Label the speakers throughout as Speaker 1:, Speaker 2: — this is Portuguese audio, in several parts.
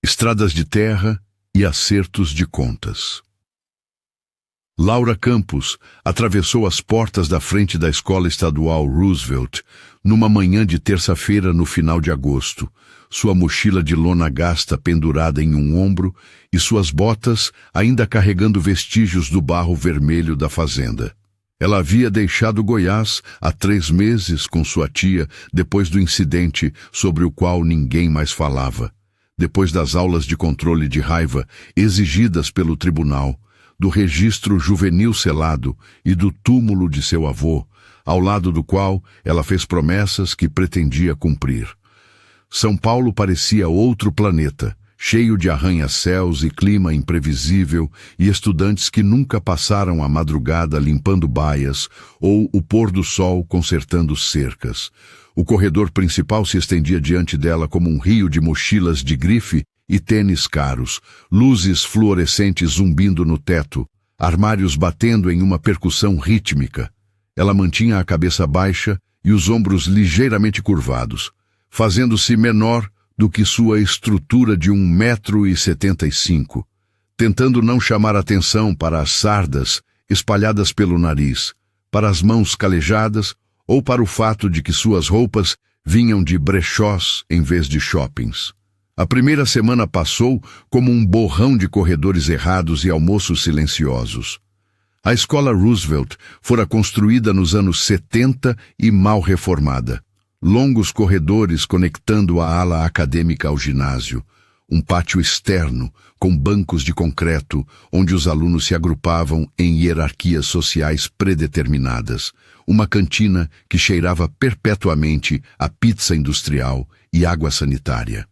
Speaker 1: estradas de terra e acertos de contas. Laura Campos atravessou as portas da frente da Escola Estadual Roosevelt numa manhã de terça-feira no final de agosto, sua mochila de lona gasta pendurada em um ombro e suas botas ainda carregando vestígios do barro vermelho da fazenda. Ela havia deixado Goiás há 3 meses com sua tia depois do incidente sobre o qual ninguém mais falava, depois das aulas de controle de raiva exigidas pelo tribunal, do registro juvenil selado e do túmulo de seu avô, ao lado do qual ela fez promessas que pretendia cumprir. São Paulo parecia outro planeta, cheio de arranha-céus e clima imprevisível e estudantes que nunca passaram a madrugada limpando baias ou o pôr do sol consertando cercas. O corredor principal se estendia diante dela como um rio de mochilas de grife e tênis caros, luzes fluorescentes zumbindo no teto, armários batendo em uma percussão rítmica. Ela mantinha a cabeça baixa e os ombros ligeiramente curvados, fazendo-se menor do que sua estrutura de 1,75 m, tentando não chamar atenção para as sardas espalhadas pelo nariz, para as mãos calejadas ou para o fato de que suas roupas vinham de brechós em vez de shoppings. A primeira semana passou como um borrão de corredores errados e almoços silenciosos. A escola Roosevelt fora construída nos anos 70 e mal reformada. Longos corredores conectando a ala acadêmica ao ginásio, um pátio externo com bancos de concreto onde os alunos se agrupavam em hierarquias sociais predeterminadas, uma cantina que cheirava perpetuamente a pizza industrial e água sanitária.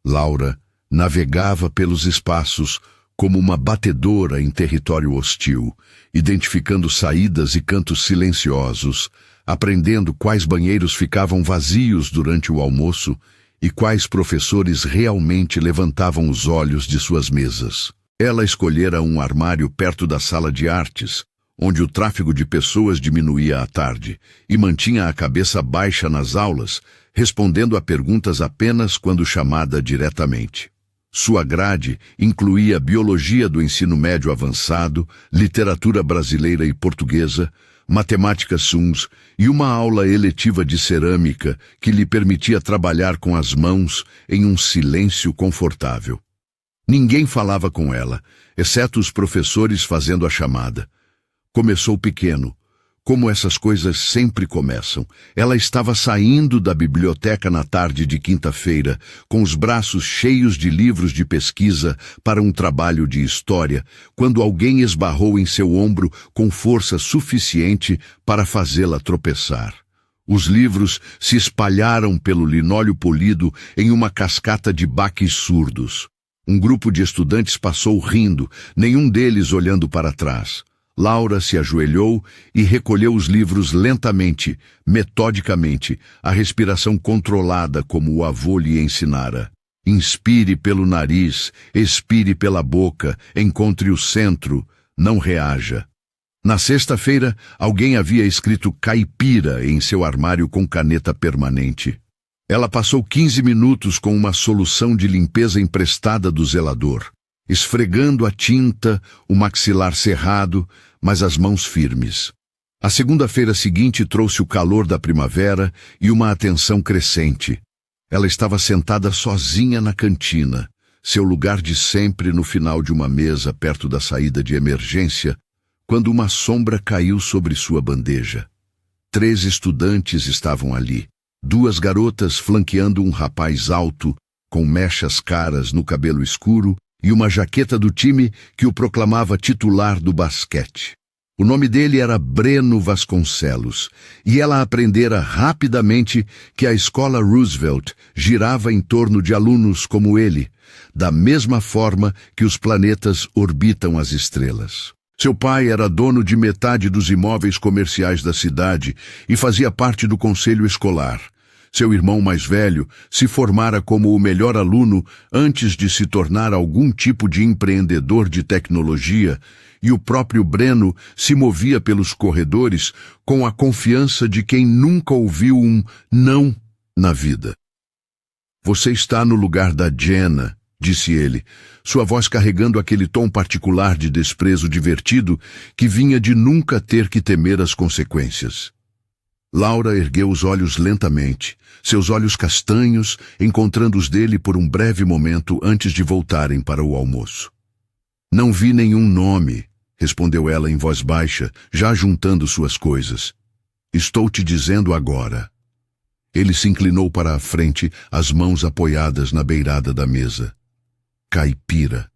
Speaker 1: Laura navegava pelos espaços como uma batedora em território hostil, identificando saídas e cantos silenciosos, aprendendo quais banheiros ficavam vazios durante o almoço e quais professores realmente levantavam os olhos de suas mesas. Ela escolhera um armário perto da sala de artes, onde o tráfego de pessoas diminuía à tarde, e mantinha a cabeça baixa nas aulas, respondendo a perguntas apenas quando chamada diretamente. Sua grade incluía biologia do ensino médio avançado, literatura brasileira e portuguesa, matemática SUNS e uma aula eletiva de cerâmica que lhe permitia trabalhar com as mãos em um silêncio confortável. Ninguém falava com ela, exceto os professores fazendo a chamada. Começou pequeno, como essas coisas sempre começam. Ela estava saindo da biblioteca na tarde de quinta-feira, com os braços cheios de livros de pesquisa para um trabalho de história, quando alguém esbarrou em seu ombro com força suficiente para fazê-la tropeçar. Os livros se espalharam pelo linóleo polido em uma cascata de baques surdos. Um grupo de estudantes passou rindo, nenhum deles olhando para trás. Laura se ajoelhou e recolheu os livros lentamente, metodicamente, a respiração controlada como o avô lhe ensinara. Inspire pelo nariz, expire pela boca, encontre o centro, não reaja. Na sexta-feira, alguém havia escrito caipira em seu armário com caneta permanente. Ela passou 15 minutos com uma solução de limpeza emprestada do zelador, esfregando a tinta, o maxilar cerrado, mas as mãos firmes. A segunda-feira seguinte trouxe o calor da primavera e uma atenção crescente. Ela estava sentada sozinha na cantina, seu lugar de sempre no final de uma mesa perto da saída de emergência, quando uma sombra caiu sobre sua bandeja. 3 estudantes estavam ali, 2 garotas flanqueando um rapaz alto, com mechas caras no cabelo escuro, e uma jaqueta do time que o proclamava titular do basquete. O nome dele era Breno Vasconcelos, e ela aprendera rapidamente que a escola Roosevelt girava em torno de alunos como ele, da mesma forma que os planetas orbitam as estrelas. Seu pai era dono de metade dos imóveis comerciais da cidade e fazia parte do conselho escolar. Seu irmão mais velho se formara como o melhor aluno antes de se tornar algum tipo de empreendedor de tecnologia, e o próprio Breno se movia pelos corredores com a confiança de quem nunca ouviu um não na vida. Você está no lugar da Jenna, disse ele, sua voz carregando aquele tom particular de desprezo divertido que vinha de nunca ter que temer as consequências. Laura ergueu os olhos lentamente, seus olhos castanhos encontrando os dele por um breve momento antes de voltarem para o almoço. Não vi nenhum nome, respondeu ela em voz baixa, já juntando suas coisas. Estou te dizendo agora. Ele se inclinou para a frente, as mãos apoiadas na beirada da mesa. Caipira.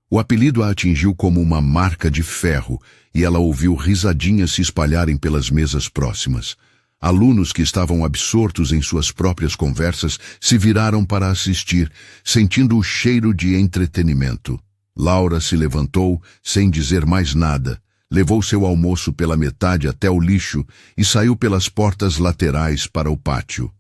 Speaker 1: O apelido a atingiu como uma marca de ferro e ela ouviu risadinhas se espalharem pelas mesas próximas. Alunos que estavam absortos em suas próprias conversas se viraram para assistir, sentindo o cheiro de entretenimento. Laura se levantou, sem dizer mais nada, levou seu almoço pela metade até o lixo e saiu pelas portas laterais para o pátio.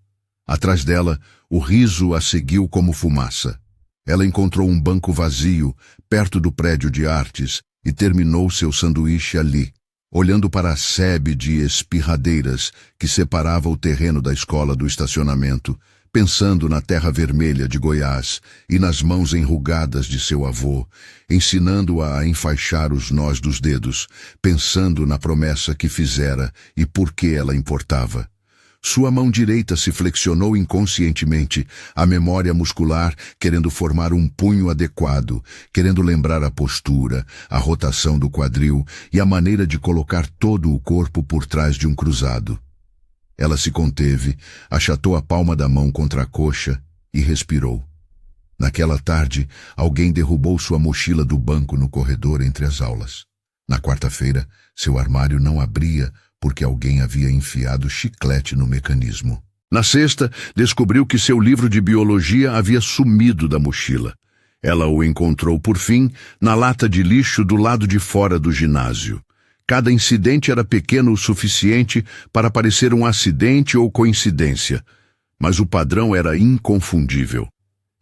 Speaker 1: Atrás dela, o riso a seguiu como fumaça. Ela encontrou um banco vazio, perto do prédio de artes, e terminou seu sanduíche ali, olhando para a sebe de espirradeiras que separava o terreno da escola do estacionamento, pensando na terra vermelha de Goiás e nas mãos enrugadas de seu avô, ensinando-a a enfaixar os nós dos dedos, pensando na promessa que fizera e por que ela importava. Sua mão direita se flexionou inconscientemente, a memória muscular querendo formar um punho adequado, querendo lembrar a postura, a rotação do quadril e a maneira de colocar todo o corpo por trás de um cruzado. Ela se conteve, achatou a palma da mão contra a coxa e respirou. Naquela tarde, alguém derrubou sua mochila do banco no corredor entre as aulas. Na quarta-feira, seu armário não abria porque alguém havia enfiado chiclete no mecanismo. Na sexta, descobriu que seu livro de biologia havia sumido da mochila. Ela o encontrou, por fim, na lata de lixo do lado de fora do ginásio. Cada incidente era pequeno o suficiente para parecer um acidente ou coincidência, mas o padrão era inconfundível.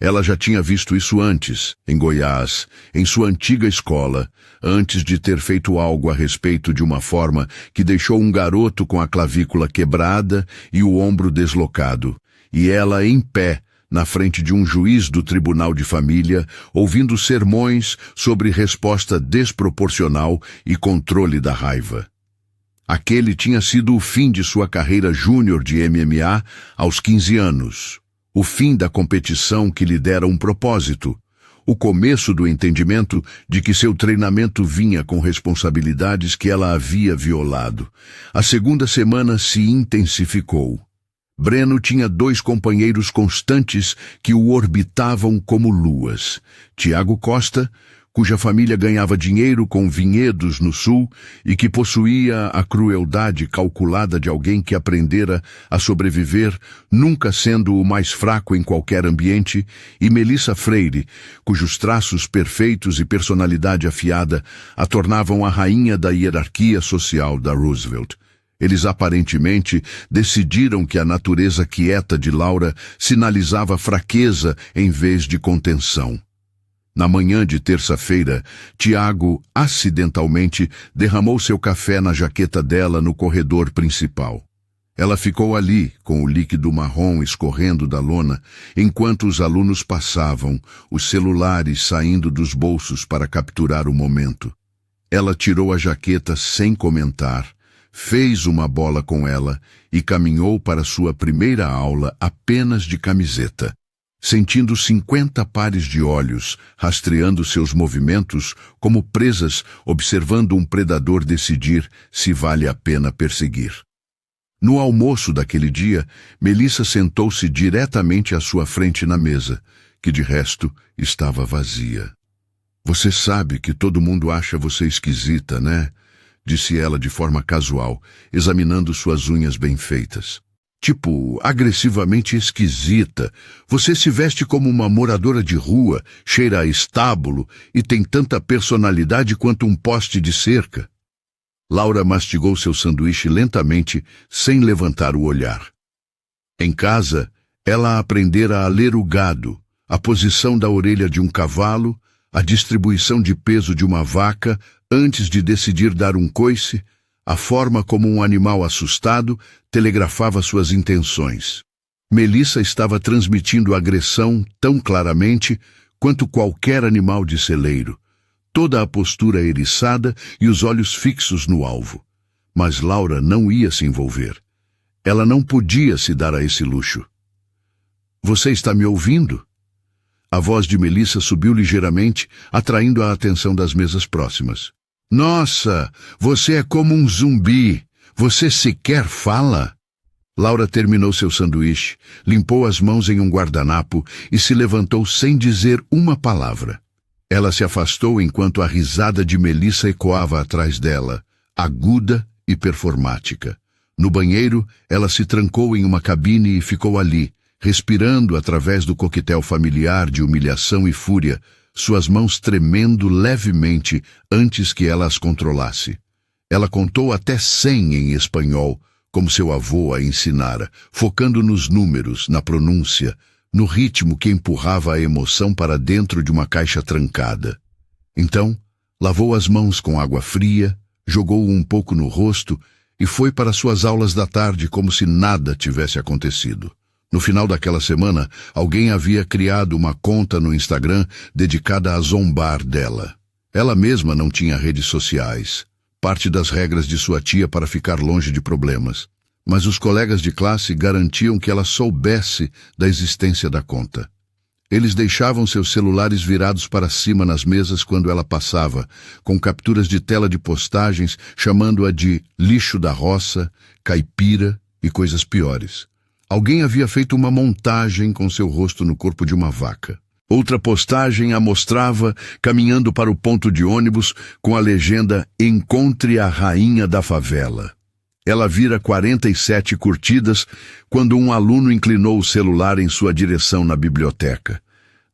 Speaker 1: Ela já tinha visto isso antes, em Goiás, em sua antiga escola, antes de ter feito algo a respeito de uma forma que deixou um garoto com a clavícula quebrada e o ombro deslocado, e ela em pé, na frente de um juiz do Tribunal de Família, ouvindo sermões sobre resposta desproporcional e controle da raiva. Aquele tinha sido o fim de sua carreira júnior de MMA aos 15 anos. O fim da competição que lhe dera um propósito. O começo do entendimento de que seu treinamento vinha com responsabilidades que ela havia violado. A segunda semana se intensificou. Breno tinha 2 companheiros constantes que o orbitavam como luas. Tiago Costa, cuja família ganhava dinheiro com vinhedos no sul e que possuía a crueldade calculada de alguém que aprendera a sobreviver, nunca sendo o mais fraco em qualquer ambiente, e Melissa Freire, cujos traços perfeitos e personalidade afiada a tornavam a rainha da hierarquia social da Roosevelt. Eles aparentemente decidiram que a natureza quieta de Laura sinalizava fraqueza em vez de contenção. Na manhã de terça-feira, Tiago, acidentalmente, derramou seu café na jaqueta dela no corredor principal. Ela ficou ali, com o líquido marrom escorrendo da lona, enquanto os alunos passavam, os celulares saindo dos bolsos para capturar o momento. Ela tirou a jaqueta sem comentar, fez uma bola com ela e caminhou para sua primeira aula apenas de camiseta, sentindo 50 pares de olhos, rastreando seus movimentos como presas observando um predador decidir se vale a pena perseguir. No almoço daquele dia, Melissa sentou-se diretamente à sua frente na mesa, que de resto estava vazia. Você sabe que todo mundo acha você esquisita, né? Disse ela de forma casual, examinando suas unhas bem feitas. Tipo, agressivamente esquisita. Você se veste como uma moradora de rua, cheira a estábulo e tem tanta personalidade quanto um poste de cerca. Laura mastigou seu sanduíche lentamente, sem levantar o olhar. Em casa, ela aprendera a ler o gado, a posição da orelha de um cavalo, a distribuição de peso de uma vaca antes de decidir dar um coice, a forma como um animal assustado telegrafava suas intenções. Melissa estava transmitindo agressão tão claramente quanto qualquer animal de celeiro, toda a postura eriçada e os olhos fixos no alvo. Mas Laura não ia se envolver. Ela não podia se dar a esse luxo. Você está me ouvindo? A voz de Melissa subiu ligeiramente, atraindo a atenção das mesas próximas. Nossa, você é como um zumbi. Você sequer fala? Laura terminou seu sanduíche, limpou as mãos em um guardanapo e se levantou sem dizer uma palavra. Ela se afastou enquanto a risada de Melissa ecoava atrás dela, aguda e performática. No banheiro, ela se trancou em uma cabine e ficou ali, respirando através do coquetel familiar de humilhação e fúria, suas mãos tremendo levemente antes que ela as controlasse. Ela contou até 100 em espanhol, como seu avô a ensinara, focando nos números, na pronúncia, no ritmo que empurrava a emoção para dentro de uma caixa trancada. Então, lavou as mãos com água fria, jogou um pouco no rosto e foi para suas aulas da tarde como se nada tivesse acontecido. No final daquela semana, alguém havia criado uma conta no Instagram dedicada a zombar dela. Ela mesma não tinha redes sociais, parte das regras de sua tia para ficar longe de problemas. Mas os colegas de classe garantiam que ela soubesse da existência da conta. Eles deixavam seus celulares virados para cima nas mesas quando ela passava, com capturas de tela de postagens chamando-a de lixo da roça, caipira e coisas piores. Alguém havia feito uma montagem com seu rosto no corpo de uma vaca. Outra postagem a mostrava caminhando para o ponto de ônibus com a legenda "Encontre a rainha da favela". Ela vira 47 curtidas quando um aluno inclinou o celular em sua direção na biblioteca.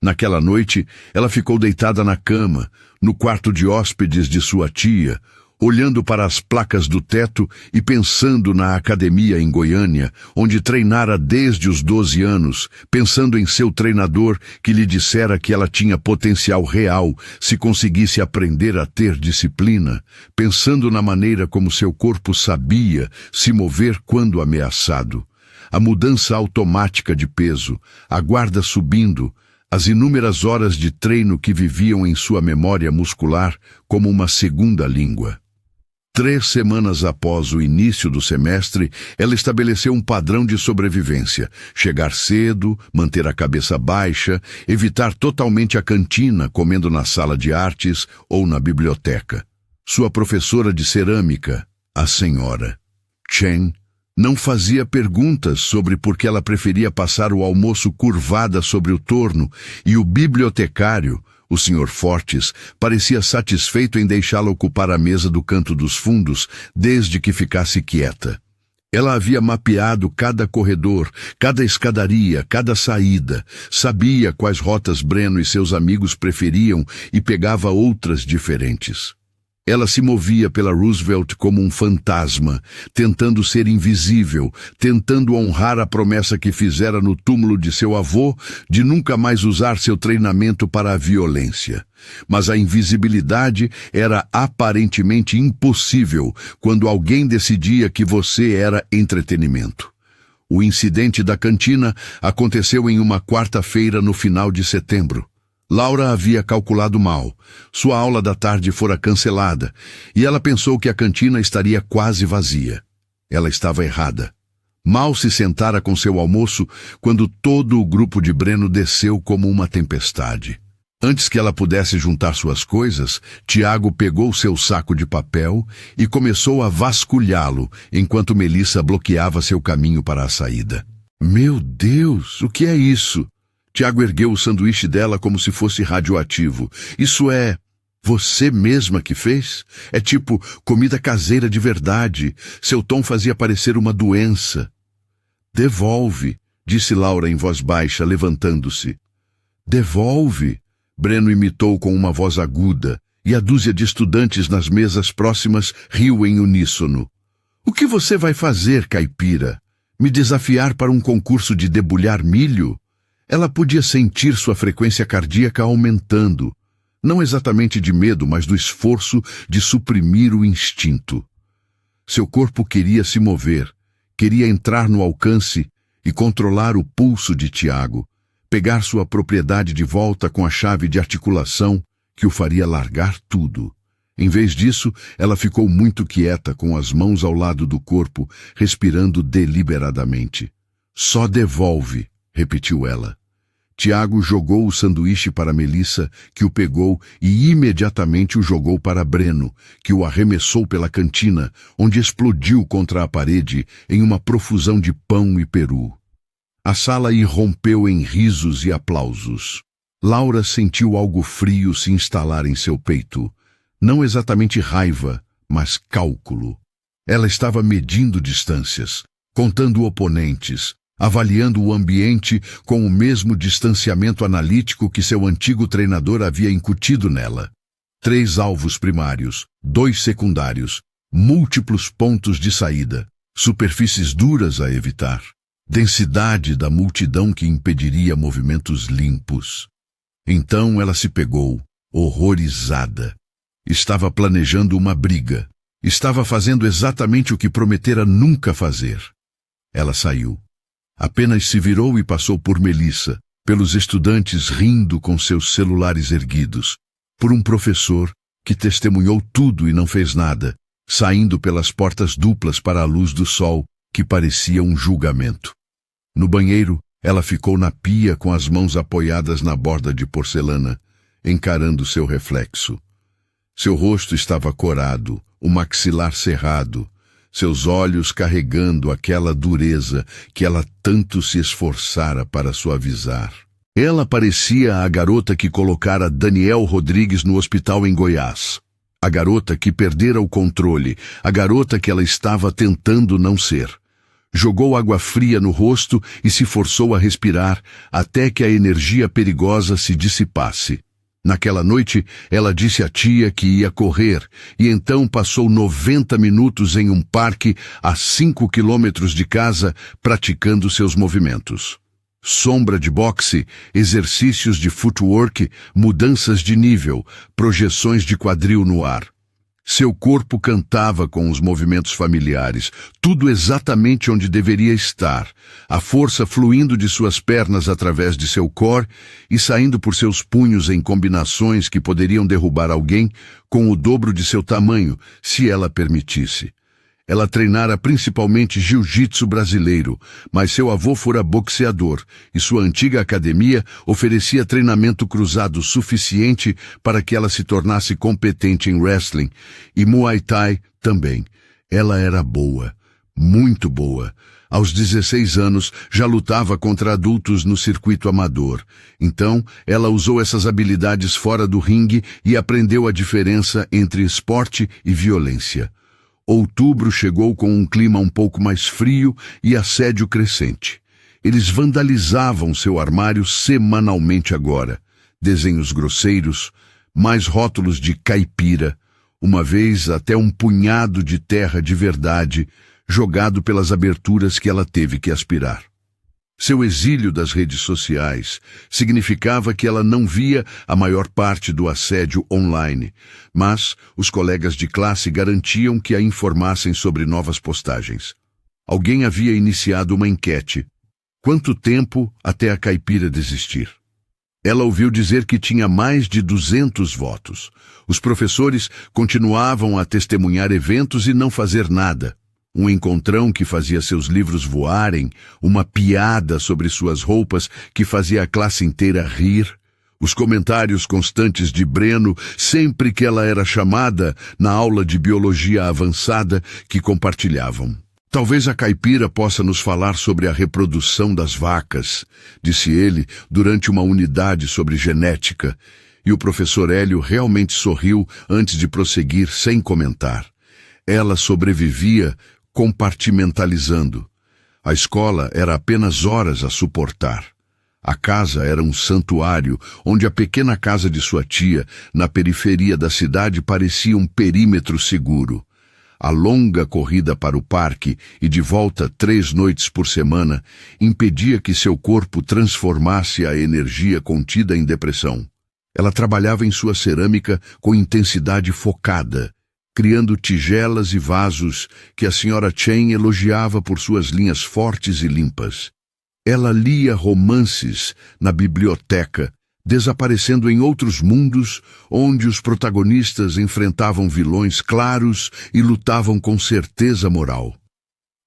Speaker 1: Naquela noite, ela ficou deitada na cama, no quarto de hóspedes de sua tia, olhando para as placas do teto e pensando na academia em Goiânia, onde treinara desde os 12 anos, pensando em seu treinador que lhe dissera que ela tinha potencial real se conseguisse aprender a ter disciplina, pensando na maneira como seu corpo sabia se mover quando ameaçado. A mudança automática de peso, a guarda subindo, as inúmeras horas de treino que viviam em sua memória muscular como uma segunda língua. 3 semanas após o início do semestre, ela estabeleceu um padrão de sobrevivência: chegar cedo, manter a cabeça baixa, evitar totalmente a cantina, comendo na sala de artes ou na biblioteca. Sua professora de cerâmica, a senhora Chen, não fazia perguntas sobre por que ela preferia passar o almoço curvada sobre o torno, e o bibliotecário, o Sr. Fortes, parecia satisfeito em deixá-la ocupar a mesa do canto dos fundos, desde que ficasse quieta. Ela havia mapeado cada corredor, cada escadaria, cada saída, sabia quais rotas Breno e seus amigos preferiam e pegava outras diferentes. Ela se movia pela Roosevelt como um fantasma, tentando ser invisível, tentando honrar a promessa que fizera no túmulo de seu avô de nunca mais usar seu treinamento para a violência. Mas a invisibilidade era aparentemente impossível quando alguém decidia que você era entretenimento. O incidente da cantina aconteceu em uma quarta-feira no final de setembro. Laura havia calculado mal. Sua aula da tarde fora cancelada, e ela pensou que a cantina estaria quase vazia. Ela estava errada. Mal se sentara com seu almoço quando todo o grupo de Breno desceu como uma tempestade. Antes que ela pudesse juntar suas coisas, Tiago pegou seu saco de papel e começou a vasculhá-lo, enquanto Melissa bloqueava seu caminho para a saída. Meu Deus, o que é isso? Tiago ergueu o sanduíche dela como se fosse radioativo. Isso é você mesma que fez? É tipo comida caseira de verdade. Seu tom fazia parecer uma doença. Devolve, disse Laura em voz baixa, levantando-se. Devolve, Breno imitou com uma voz aguda, e a dúzia de estudantes nas mesas próximas riu em uníssono. O que você vai fazer, caipira? Me desafiar para um concurso de debulhar milho? Ela podia sentir sua frequência cardíaca aumentando, não exatamente de medo, mas do esforço de suprimir o instinto. Seu corpo queria se mover, queria entrar no alcance e controlar o pulso de Tiago, pegar sua propriedade de volta com a chave de articulação que o faria largar tudo. Em vez disso, ela ficou muito quieta, com as mãos ao lado do corpo, respirando deliberadamente. Só devolve, repetiu ela. Tiago jogou o sanduíche para Melissa, que o pegou e imediatamente o jogou para Breno, que o arremessou pela cantina, onde explodiu contra a parede em uma profusão de pão e peru. A sala irrompeu em risos e aplausos. Laura sentiu algo frio se instalar em seu peito. Não exatamente raiva, mas cálculo. Ela estava medindo distâncias, contando oponentes, avaliando o ambiente com o mesmo distanciamento analítico que seu antigo treinador havia incutido nela. 3 alvos primários, 2 secundários, múltiplos pontos de saída, superfícies duras a evitar, densidade da multidão que impediria movimentos limpos. Então ela se pegou, horrorizada. Estava planejando uma briga. Estava fazendo exatamente o que prometera nunca fazer. Ela saiu. Apenas se virou e passou por Melissa, pelos estudantes rindo com seus celulares erguidos, por um professor que testemunhou tudo e não fez nada, saindo pelas portas duplas para a luz do sol, que parecia um julgamento. No banheiro, ela ficou na pia com as mãos apoiadas na borda de porcelana, encarando seu reflexo. Seu rosto estava corado, o maxilar cerrado, seus olhos carregando aquela dureza que ela tanto se esforçara para suavizar. Ela parecia a garota que colocara Daniel Rodrigues no hospital em Goiás. A garota que perdera o controle, a garota que ela estava tentando não ser. Jogou água fria no rosto e se forçou a respirar até que a energia perigosa se dissipasse. Naquela noite, ela disse à tia que ia correr e então passou 90 minutos em um parque a 5 quilômetros de casa praticando seus movimentos. Sombra de boxe, exercícios de footwork, mudanças de nível, projeções de quadril no ar. Seu corpo cantava com os movimentos familiares, tudo exatamente onde deveria estar, a força fluindo de suas pernas através de seu core e saindo por seus punhos em combinações que poderiam derrubar alguém com o dobro de seu tamanho, se ela permitisse. Ela treinara principalmente jiu-jitsu brasileiro, mas seu avô fora boxeador e sua antiga academia oferecia treinamento cruzado suficiente para que ela se tornasse competente em wrestling e Muay Thai também. Ela era boa, muito boa. Aos 16 anos, já lutava contra adultos no circuito amador. Então, ela usou essas habilidades fora do ringue e aprendeu a diferença entre esporte e violência. Outubro chegou com um clima um pouco mais frio e assédio crescente. Eles vandalizavam seu armário semanalmente agora. Desenhos grosseiros, mais rótulos de caipira, uma vez até um punhado de terra de verdade jogado pelas aberturas que ela teve que aspirar. Seu exílio das redes sociais significava que ela não via a maior parte do assédio online, mas os colegas de classe garantiam que a informassem sobre novas postagens. Alguém havia iniciado uma enquete. Quanto tempo até a caipira desistir? Ela ouviu dizer que tinha mais de 200 votos. Os professores continuavam a testemunhar eventos e não fazer nada. Um encontrão que fazia seus livros voarem, uma piada sobre suas roupas que fazia a classe inteira rir, os comentários constantes de Breno sempre que ela era chamada na aula de biologia avançada que compartilhavam. Talvez a caipira possa nos falar sobre a reprodução das vacas, disse ele durante uma unidade sobre genética, e o professor Hélio realmente sorriu antes de prosseguir sem comentar. Ela sobrevivia compartimentalizando. A escola era apenas horas a suportar. A casa era um santuário, onde a pequena casa de sua tia, na periferia da cidade, parecia um perímetro seguro. A longa corrida para o parque e de volta 3 noites por semana impedia que seu corpo transformasse a energia contida em depressão. Ela trabalhava em sua cerâmica com intensidade focada, criando tigelas e vasos que a senhora Chen elogiava por suas linhas fortes e limpas. Ela lia romances na biblioteca, desaparecendo em outros mundos onde os protagonistas enfrentavam vilões claros e lutavam com certeza moral.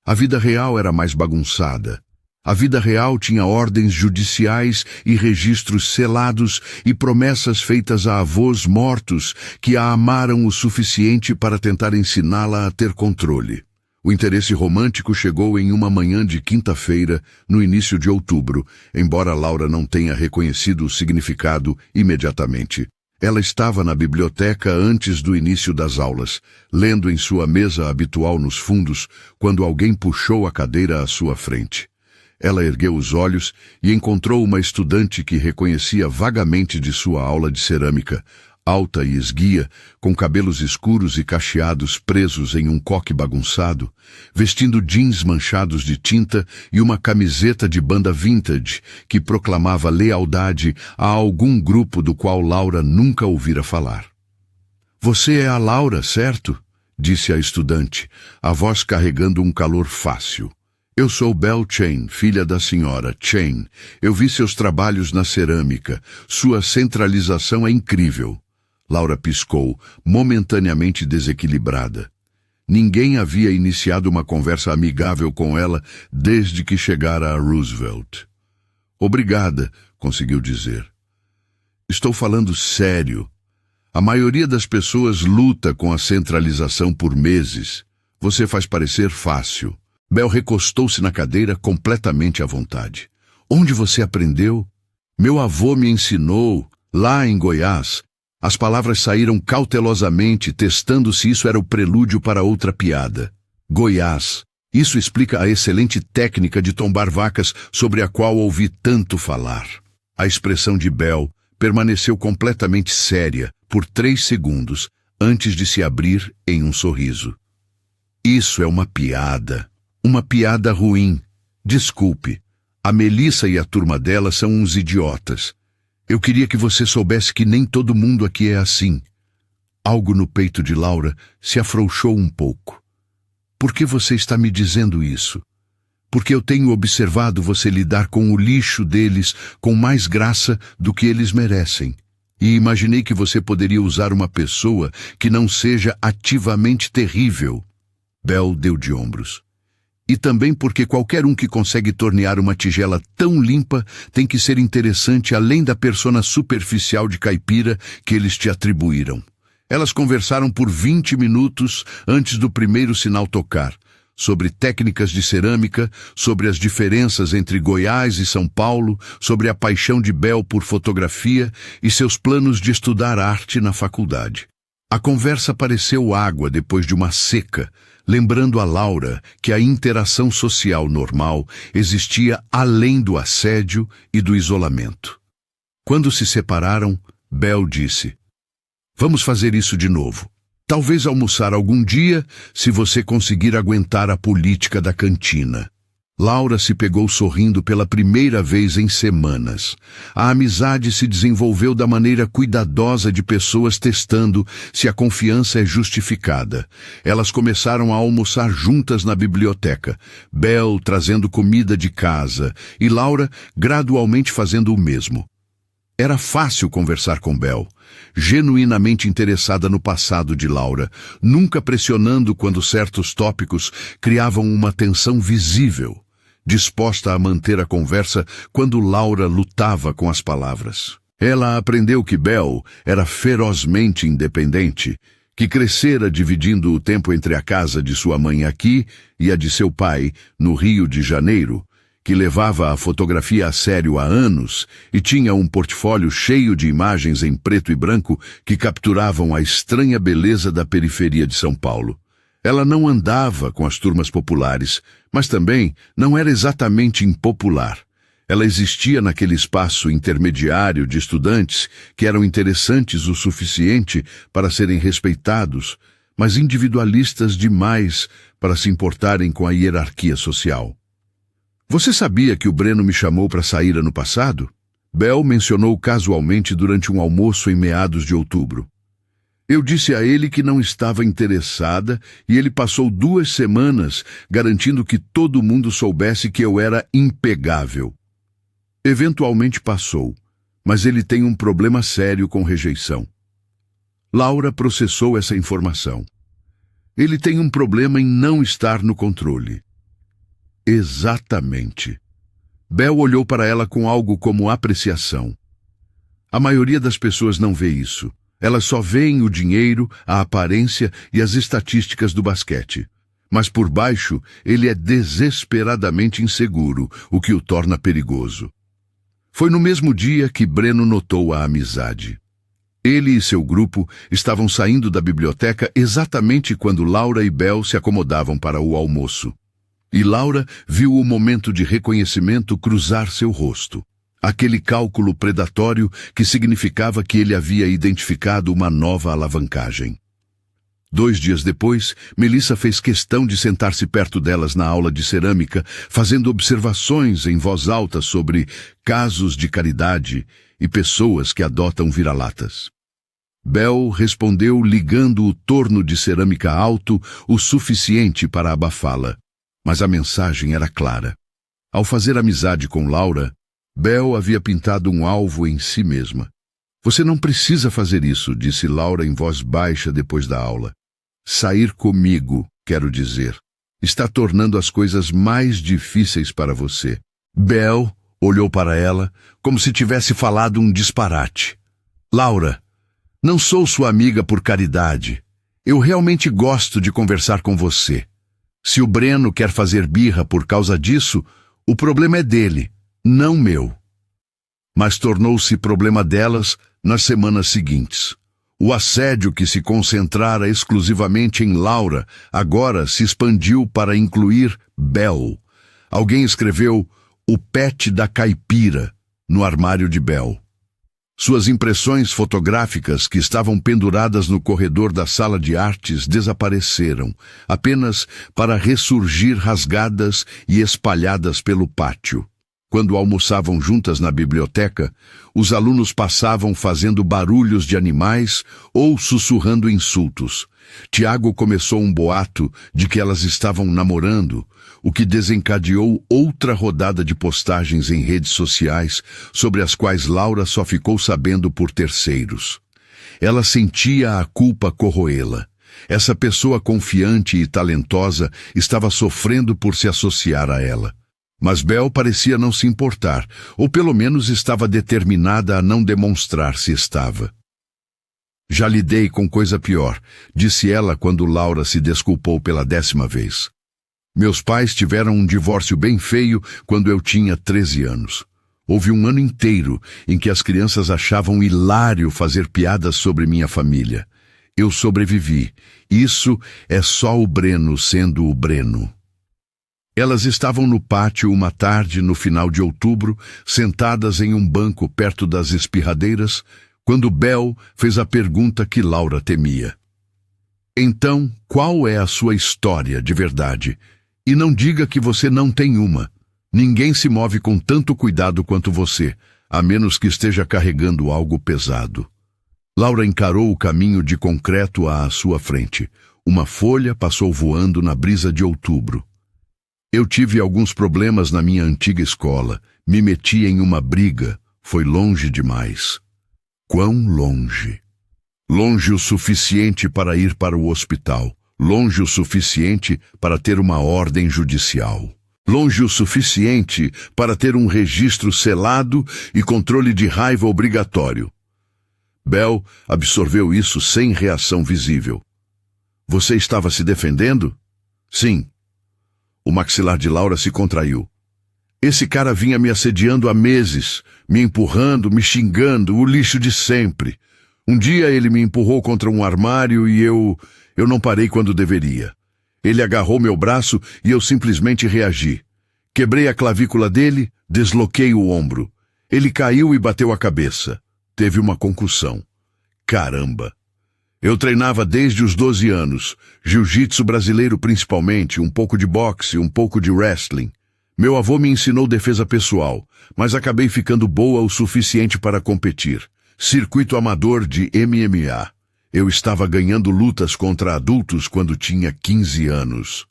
Speaker 1: A vida real era mais bagunçada. A vida real tinha ordens judiciais e registros selados e promessas feitas a avós mortos que a amaram o suficiente para tentar ensiná-la a ter controle. O interesse romântico chegou em uma manhã de quinta-feira, no início de outubro, embora Laura não tenha reconhecido o significado imediatamente. Ela estava na biblioteca antes do início das aulas, lendo em sua mesa habitual nos fundos, quando alguém puxou a cadeira à sua frente. Ela ergueu os olhos e encontrou uma estudante que reconhecia vagamente de sua aula de cerâmica, alta e esguia, com cabelos escuros e cacheados presos em um coque bagunçado, vestindo jeans manchados de tinta e uma camiseta de banda vintage que proclamava lealdade a algum grupo do qual Laura nunca ouvira falar. "Você é a Laura, certo?", disse a estudante, a voz carregando um calor fácil. "Eu sou Belle Chain, filha da senhora Chain. Eu vi seus trabalhos na cerâmica. Sua centralização é incrível." Laura piscou, momentaneamente desequilibrada. Ninguém havia iniciado uma conversa amigável com ela desde que chegara a Roosevelt. "Obrigada", conseguiu dizer. "Estou falando sério. A maioria das pessoas luta com a centralização por meses. Você faz parecer fácil." Belle recostou-se na cadeira completamente à vontade. "Onde você aprendeu?" "Meu avô me ensinou, lá em Goiás." As palavras saíram cautelosamente, testando se isso era o prelúdio para outra piada. Goiás. Isso explica a excelente técnica de tombar vacas sobre a qual ouvi tanto falar. A expressão de Belle permaneceu completamente séria por 3 segundos antes de se abrir em um sorriso. "Isso é uma piada. Uma piada ruim. Desculpe. A Melissa e a turma dela são uns idiotas. Eu queria que você soubesse que nem todo mundo aqui é assim." Algo no peito de Laura se afrouxou um pouco. "Por que você está me dizendo isso?" "Porque eu tenho observado você lidar com o lixo deles com mais graça do que eles merecem. E imaginei que você poderia usar uma pessoa que não seja ativamente terrível." Belle deu de ombros. "E também porque qualquer um que consegue tornear uma tigela tão limpa tem que ser interessante além da persona superficial de caipira que eles te atribuíram." Elas conversaram por 20 minutos antes do primeiro sinal tocar, sobre técnicas de cerâmica, sobre as diferenças entre Goiás e São Paulo, sobre a paixão de Belle por fotografia e seus planos de estudar arte na faculdade. A conversa pareceu água depois de uma seca, lembrando a Laura que a interação social normal existia além do assédio e do isolamento. Quando se separaram, Belle disse: "Vamos fazer isso de novo. Talvez almoçar algum dia, se você conseguir aguentar a política da cantina." Laura se pegou sorrindo pela primeira vez em semanas. A amizade se desenvolveu da maneira cuidadosa de pessoas testando se a confiança é justificada. Elas começaram a almoçar juntas na biblioteca, Belle trazendo comida de casa e Laura gradualmente fazendo o mesmo. Era fácil conversar com Belle, genuinamente interessada no passado de Laura, nunca pressionando quando certos tópicos criavam uma tensão visível, disposta a manter a conversa quando Laura lutava com as palavras. Ela aprendeu que Belle era ferozmente independente, que crescera dividindo o tempo entre a casa de sua mãe aqui e a de seu pai, no Rio de Janeiro, que levava a fotografia a sério há anos e tinha um portfólio cheio de imagens em preto e branco que capturavam a estranha beleza da periferia de São Paulo. Ela não andava com as turmas populares, mas também não era exatamente impopular. Ela existia naquele espaço intermediário de estudantes que eram interessantes o suficiente para serem respeitados, mas individualistas demais para se importarem com a hierarquia social. "Você sabia que o Breno me chamou para sair ano passado?" Belle mencionou casualmente durante um almoço em meados de outubro. Eu disse a ele que não estava interessada e ele passou 2 semanas garantindo que todo mundo soubesse que eu era impegável. Eventualmente passou, mas ele tem um problema sério com rejeição. Laura processou essa informação. Ele tem um problema em não estar no controle. Exatamente. Bel olhou para ela com algo como apreciação. A maioria das pessoas não vê isso. Elas só veem o dinheiro, a aparência e as estatísticas do basquete. Mas por baixo, ele é desesperadamente inseguro, o que o torna perigoso. Foi no mesmo dia que Breno notou a amizade. Ele e seu grupo estavam saindo da biblioteca exatamente quando Laura e Bel se acomodavam para o almoço. E Laura viu o momento de reconhecimento cruzar seu rosto. Aquele cálculo predatório que significava que ele havia identificado uma nova alavancagem. 2 dias depois, Melissa fez questão de sentar-se perto delas na aula de cerâmica, fazendo observações em voz alta sobre casos de caridade e pessoas que adotam vira-latas. Bel respondeu ligando o torno de cerâmica alto o suficiente para abafá-la, mas a mensagem era clara. Ao fazer amizade com Laura, Bel havia pintado um alvo em si mesma. Você não precisa fazer isso, disse Laura em voz baixa depois da aula. Sair comigo, quero dizer, está tornando as coisas mais difíceis para você. Bel olhou para ela como se tivesse falado um disparate. Laura, não sou sua amiga por caridade. Eu realmente gosto de conversar com você. Se o Breno quer fazer birra por causa disso, o problema é dele, não meu. Mas tornou-se problema delas nas semanas seguintes. O assédio que se concentrara exclusivamente em Laura agora se expandiu para incluir Bel. Alguém escreveu "o pet da caipira" no armário de Bel. Suas impressões fotográficas que estavam penduradas no corredor da sala de artes desapareceram, apenas para ressurgir rasgadas e espalhadas pelo pátio. Quando almoçavam juntas na biblioteca, os alunos passavam fazendo barulhos de animais ou sussurrando insultos. Tiago começou um boato de que elas estavam namorando, o que desencadeou outra rodada de postagens em redes sociais, sobre as quais Laura só ficou sabendo por terceiros. Ela sentia a culpa corroê-la. Essa pessoa confiante e talentosa estava sofrendo por se associar a ela. Mas Bel parecia não se importar, ou pelo menos estava determinada a não demonstrar se estava. Já lidei com coisa pior, disse ela quando Laura se desculpou pela 10ª vez. Meus pais tiveram um divórcio bem feio quando eu tinha 13 anos. Houve um ano inteiro em que as crianças achavam hilário fazer piadas sobre minha família. Eu sobrevivi. Isso é só o Breno sendo o Breno. Elas estavam no pátio uma tarde no final de outubro, sentadas em um banco perto das espirradeiras, quando Bel fez a pergunta que Laura temia. Então, qual é a sua história de verdade? E não diga que você não tem uma. Ninguém se move com tanto cuidado quanto você, a menos que esteja carregando algo pesado. Laura encarou o caminho de concreto à sua frente. Uma folha passou voando na brisa de outubro. Eu tive alguns problemas na minha antiga escola. Me meti em uma briga. Foi longe demais. Quão longe? Longe o suficiente para ir para o hospital. Longe o suficiente para ter uma ordem judicial. Longe o suficiente para ter um registro selado e controle de raiva obrigatório. Bel absorveu isso sem reação visível. Você estava se defendendo? Sim. O maxilar de Laura se contraiu. Esse cara vinha me assediando há meses, me empurrando, me xingando, o lixo de sempre. Um dia ele me empurrou contra um armário e eu não parei quando deveria. Ele agarrou meu braço e eu simplesmente reagi. Quebrei a clavícula dele, desloquei o ombro. Ele caiu e bateu a cabeça. Teve uma concussão. Caramba! Eu treinava desde os 12 anos, jiu-jitsu brasileiro principalmente, um pouco de boxe, um pouco de wrestling. Meu avô me ensinou defesa pessoal, mas acabei ficando boa o suficiente para competir. Circuito amador de MMA. Eu estava ganhando lutas contra adultos quando tinha 15 anos.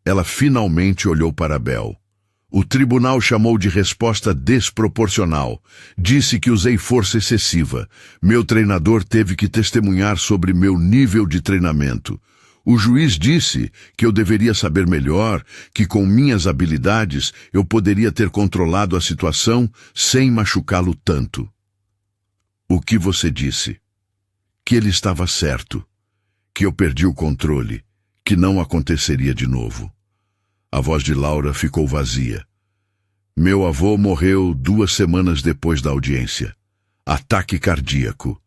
Speaker 1: Ela finalmente olhou para Bel. O tribunal chamou de resposta desproporcional. Disse que usei força excessiva. Meu treinador teve que testemunhar sobre meu nível de treinamento. O juiz disse que eu deveria saber melhor, que com minhas habilidades eu poderia ter controlado a situação sem machucá-lo tanto. O que você disse? Que ele estava certo, que eu perdi o controle, que não aconteceria de novo. A voz de Laura ficou vazia. Meu avô morreu 2 semanas depois da audiência. Ataque cardíaco.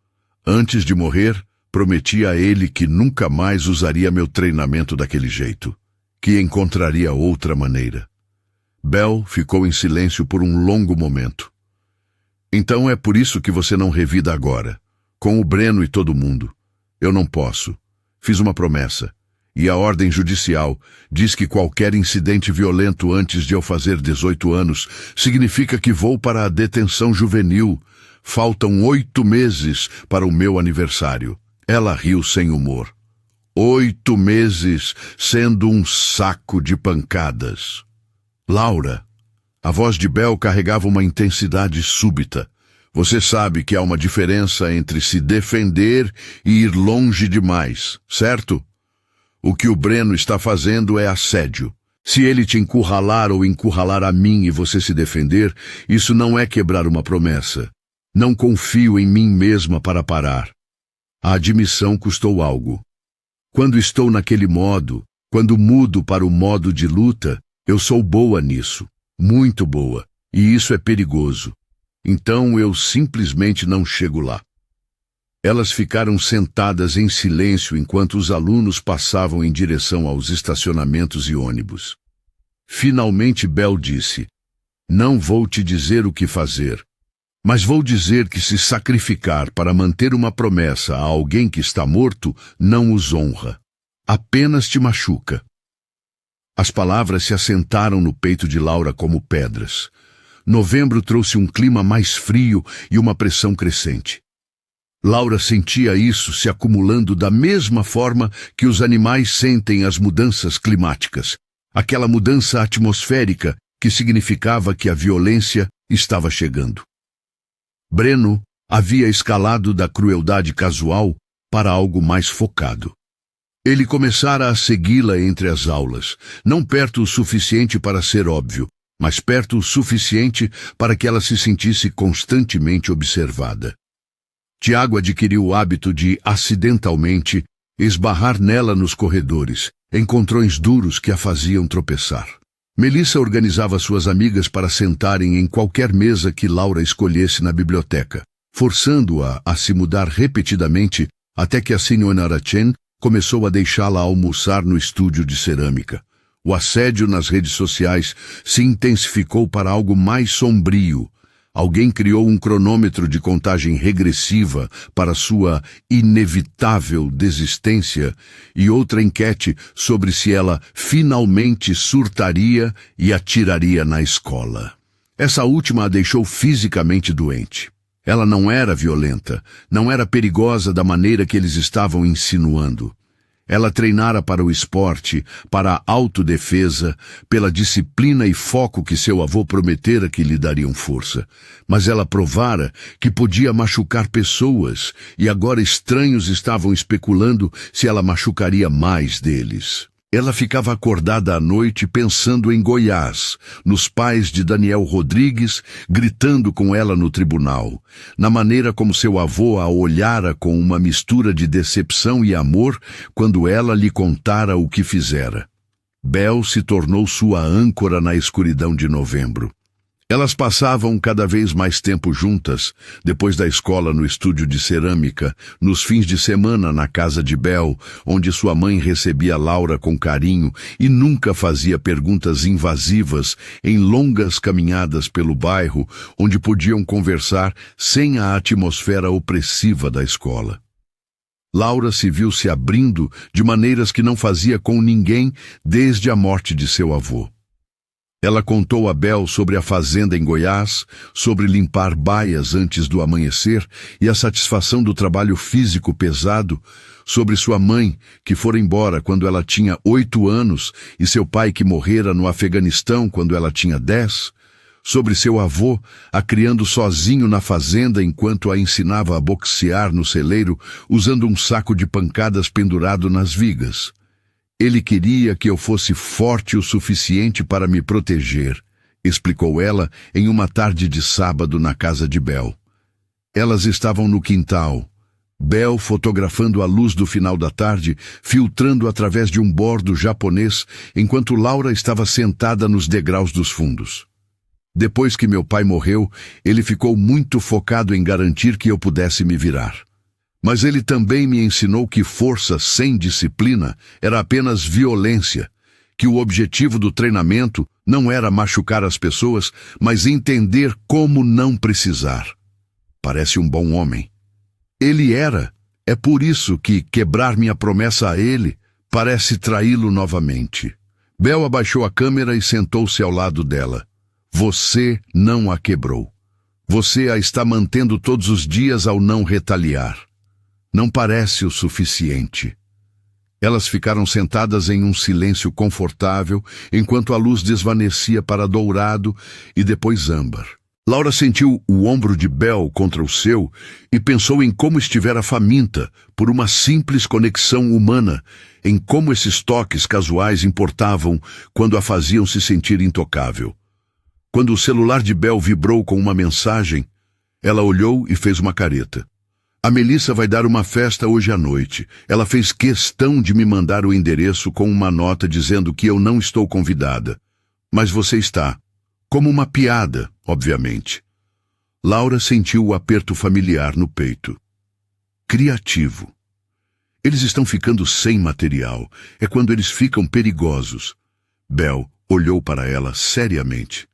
Speaker 1: Antes de morrer, prometi a ele que nunca mais usaria meu treinamento daquele jeito, que encontraria outra maneira. Bel ficou em silêncio por um longo momento. Então é por isso que você não revida agora, com o Breno e todo mundo. Eu não posso. Fiz uma promessa. E a ordem judicial diz que qualquer incidente violento antes de eu fazer 18 anos significa que vou para a detenção juvenil. Faltam 8 meses para o meu aniversário. Ela riu sem humor. 8 meses sendo um saco de pancadas. Laura, a voz de Bel carregava uma intensidade súbita. Você sabe que há uma diferença entre se defender e ir longe demais, certo? O que o Breno está fazendo é assédio. Se ele te encurralar ou encurralar a mim e você se defender, isso não é quebrar uma promessa. Não confio em mim mesma para parar. A admissão custou algo. Quando estou naquele modo, quando mudo para o modo de luta, eu sou boa nisso. Muito boa. E isso é perigoso. Então eu simplesmente não chego lá. Elas ficaram sentadas em silêncio enquanto os alunos passavam em direção aos estacionamentos e ônibus. Finalmente Bel disse: Não vou te dizer o que fazer, mas vou dizer que se sacrificar para manter uma promessa a alguém que está morto não os honra. Apenas te machuca. As palavras se assentaram no peito de Laura como pedras. Novembro trouxe um clima mais frio e uma pressão crescente. Laura sentia isso se acumulando da mesma forma que os animais sentem as mudanças climáticas, aquela mudança atmosférica que significava que a violência estava chegando. Breno havia escalado da crueldade casual para algo mais focado. Ele começara a segui-la entre as aulas, não perto o suficiente para ser óbvio, mas perto o suficiente para que ela se sentisse constantemente observada. Tiago adquiriu o hábito de, acidentalmente, esbarrar nela nos corredores, encontrões duros que a faziam tropeçar. Melissa organizava suas amigas para sentarem em qualquer mesa que Laura escolhesse na biblioteca, forçando-a a se mudar repetidamente até que a senhora Chen começou a deixá-la almoçar no estúdio de cerâmica. O assédio nas redes sociais se intensificou para algo mais sombrio. Alguém criou um cronômetro de contagem regressiva para sua inevitável desistência e outra enquete sobre se ela finalmente surtaria e atiraria na escola. Essa última a deixou fisicamente doente. Ela não era violenta, não era perigosa da maneira que eles estavam insinuando. Ela treinara para o esporte, para a autodefesa, pela disciplina e foco que seu avô prometera que lhe dariam força. Mas ela provara que podia machucar pessoas, e agora estranhos estavam especulando se ela machucaria mais deles. Ela ficava acordada à noite pensando em Goiás, nos pais de Daniel Rodrigues, gritando com ela no tribunal, na maneira como seu avô a olhara com uma mistura de decepção e amor quando ela lhe contara o que fizera. Bel se tornou sua âncora na escuridão de novembro. Elas passavam cada vez mais tempo juntas, depois da escola no estúdio de cerâmica, nos fins de semana na casa de Bel, onde sua mãe recebia Laura com carinho e nunca fazia perguntas invasivas, em longas caminhadas pelo bairro, onde podiam conversar sem a atmosfera opressiva da escola. Laura se viu se abrindo de maneiras que não fazia com ninguém desde a morte de seu avô. Ela contou a Bel sobre a fazenda em Goiás, sobre limpar baias antes do amanhecer e a satisfação do trabalho físico pesado, sobre sua mãe, que fora embora quando ela tinha 8 anos, e seu pai que morrera no Afeganistão quando ela tinha 10, sobre seu avô, a criando sozinho na fazenda enquanto a ensinava a boxear no celeiro, usando um saco de pancadas pendurado nas vigas. Ele queria que eu fosse forte o suficiente para me proteger, explicou ela em uma tarde de sábado na casa de Bel. Elas estavam no quintal, Bel fotografando a luz do final da tarde, filtrando através de um bordo japonês, enquanto Laura estava sentada nos degraus dos fundos. Depois que meu pai morreu, ele ficou muito focado em garantir que eu pudesse me virar. Mas ele também me ensinou que força sem disciplina era apenas violência, que o objetivo do treinamento não era machucar as pessoas, mas entender como não precisar. Parece um bom homem. Ele era. É por isso que quebrar minha promessa a ele parece traí-lo novamente. Bel abaixou a câmera e sentou-se ao lado dela. Você não a quebrou. Você a está mantendo todos os dias ao não retaliar. Não parece o suficiente. Elas ficaram sentadas em um silêncio confortável, enquanto a luz desvanecia para dourado e depois âmbar. Laura sentiu o ombro de Bel contra o seu e pensou em como estivera faminta por uma simples conexão humana, em como esses toques casuais importavam quando a faziam se sentir intocável. Quando o celular de Bel vibrou com uma mensagem, ela olhou e fez uma careta. A Melissa vai dar uma festa hoje à noite. Ela fez questão de me mandar o endereço com uma nota dizendo que eu não estou convidada. Mas você está. Como uma piada, obviamente. Laura sentiu o aperto familiar no peito. Criativo. Eles estão ficando sem material. É quando eles ficam perigosos. Bel olhou para ela seriamente.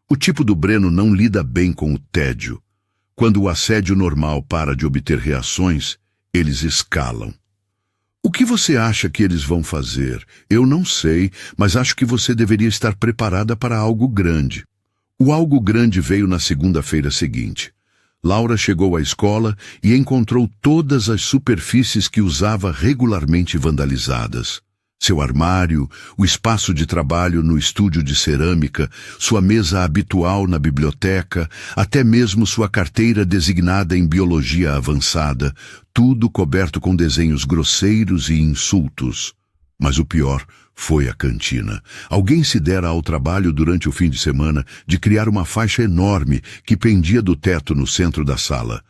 Speaker 1: O tipo do Breno não lida bem com o tédio. Quando o assédio normal para de obter reações, eles escalam. O que você acha que eles vão fazer? Eu não sei, mas acho que você deveria estar preparada para algo grande. O algo grande veio na segunda-feira seguinte. Laura chegou à escola e encontrou todas as superfícies que usava regularmente vandalizadas. Seu armário, o espaço de trabalho no estúdio de cerâmica, sua mesa habitual na biblioteca, até mesmo sua carteira designada em biologia avançada, tudo coberto com desenhos grosseiros e insultos. Mas o pior foi a cantina. Alguém se dera ao trabalho durante o fim de semana de criar uma faixa enorme que pendia do teto no centro da sala.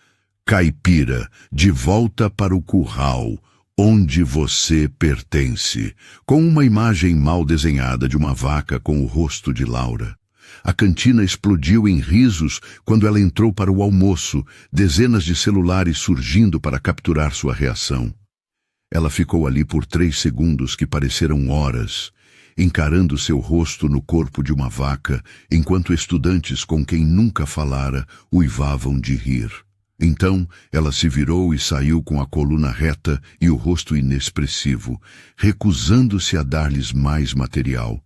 Speaker 1: Caipira, de volta para o curral, onde você pertence, com uma imagem mal desenhada de uma vaca com o rosto de Laura. A cantina explodiu em risos quando ela entrou para o almoço, dezenas de celulares surgindo para capturar sua reação. Ela ficou ali por 3 segundos que pareceram horas, encarando seu rosto no corpo de uma vaca, enquanto estudantes com quem nunca falara uivavam de rir. Então, ela se virou e saiu com a coluna reta e o rosto inexpressivo, recusando-se a dar-lhes mais material.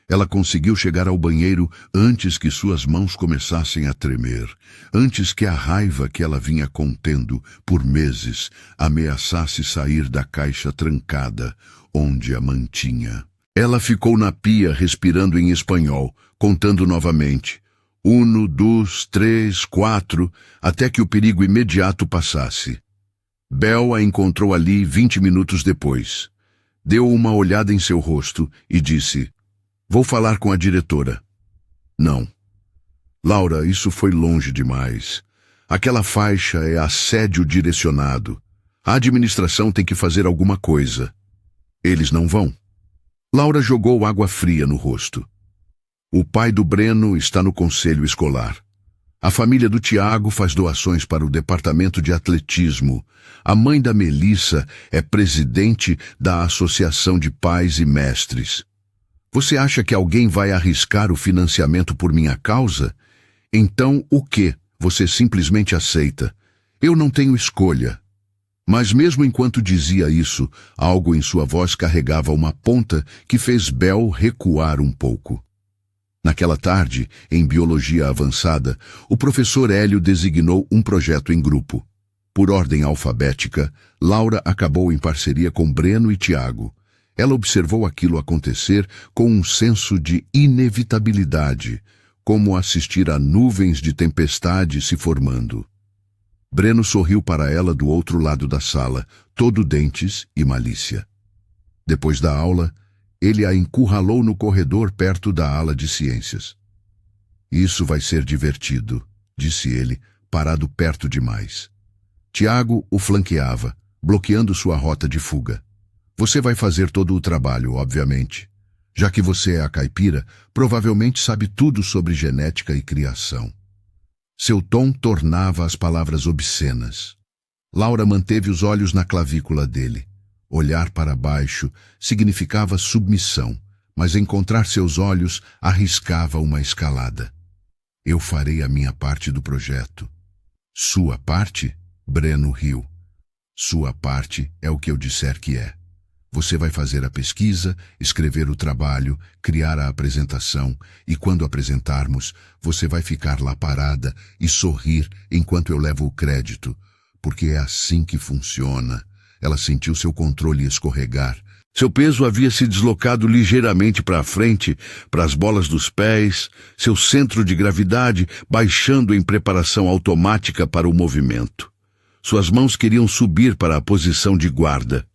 Speaker 1: Ela conseguiu chegar ao banheiro antes que suas mãos começassem a tremer, antes que a raiva que ela vinha contendo por meses ameaçasse sair da caixa trancada, onde a mantinha. Ela ficou na pia respirando em espanhol, contando novamente. 1, 2, 3, 4, até que o perigo imediato passasse. Bel a encontrou ali 20 minutos depois. Deu uma olhada em seu rosto e disse, vou falar com a diretora. Não. Laura, isso foi longe demais. Aquela faixa é assédio direcionado. A administração tem que fazer alguma coisa. Eles não vão. Laura jogou água fria no rosto. O pai do Breno está no conselho escolar. A família do Tiago faz doações para o departamento de atletismo. A mãe da Melissa é presidente da Associação de Pais e Mestres. Você acha que alguém vai arriscar o financiamento por minha causa? Então, o quê? Você simplesmente aceita. Eu não tenho escolha. Mas mesmo enquanto dizia isso, algo em sua voz carregava uma ponta que fez Bel recuar um pouco. Naquela tarde, em Biologia Avançada, o professor Hélio designou um projeto em grupo. Por ordem alfabética, Laura acabou em parceria com Breno e Tiago. Ela observou aquilo acontecer com um senso de inevitabilidade, como assistir a nuvens de tempestade se formando. Breno sorriu para ela do outro lado da sala, todo dentes e malícia. Depois da aula, ele a encurralou no corredor perto da ala de ciências. Isso vai ser divertido, disse ele, parado perto demais. Tiago o flanqueava, bloqueando sua rota de fuga. Você vai fazer todo o trabalho, obviamente. Já que você é a caipira, provavelmente sabe tudo sobre genética e criação. Seu tom tornava as palavras obscenas. Laura manteve os olhos na clavícula dele. Olhar para baixo significava submissão, mas encontrar seus olhos arriscava uma escalada. Eu farei a minha parte do projeto. Sua parte? Breno riu. Sua parte é o que eu disser que é. Você vai fazer a pesquisa, escrever o trabalho, criar a apresentação, e quando apresentarmos, você vai ficar lá parada e sorrir enquanto eu levo o crédito, porque é assim que funciona. Ela sentiu seu controle escorregar. Seu peso havia se deslocado ligeiramente para a frente, para as bolas dos pés, seu centro de gravidade baixando em preparação automática para o movimento. Suas mãos queriam subir para a posição de guarda.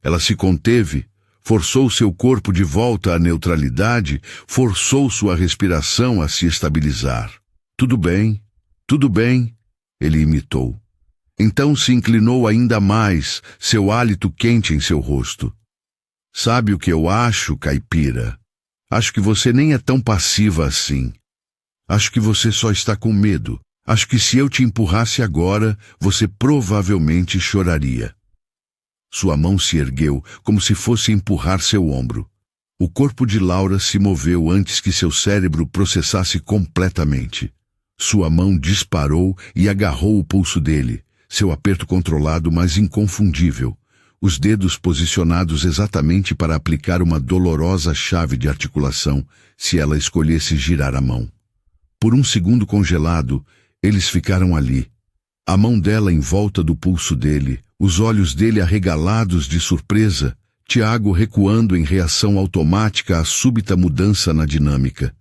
Speaker 1: Ela se conteve, forçou seu corpo de volta à neutralidade, forçou sua respiração a se estabilizar. Tudo bem, ele imitou. Então se inclinou ainda mais, seu hálito quente em seu rosto. Sabe o que eu acho, caipira? Acho que você nem é tão passiva assim. Acho que você só está com medo. Acho que se eu te empurrasse agora, você provavelmente choraria. Sua mão se ergueu, como se fosse empurrar seu ombro. O corpo de Laura se moveu antes que seu cérebro processasse completamente. Sua mão disparou e agarrou o pulso dele, seu aperto controlado, mas inconfundível. Os dedos posicionados exatamente para aplicar uma dolorosa chave de articulação, se ela escolhesse girar a mão. Por um segundo congelado, eles ficaram ali. A mão dela em volta do pulso dele, os olhos dele arregalados de surpresa, Tiago recuando em reação automática à súbita mudança na dinâmica.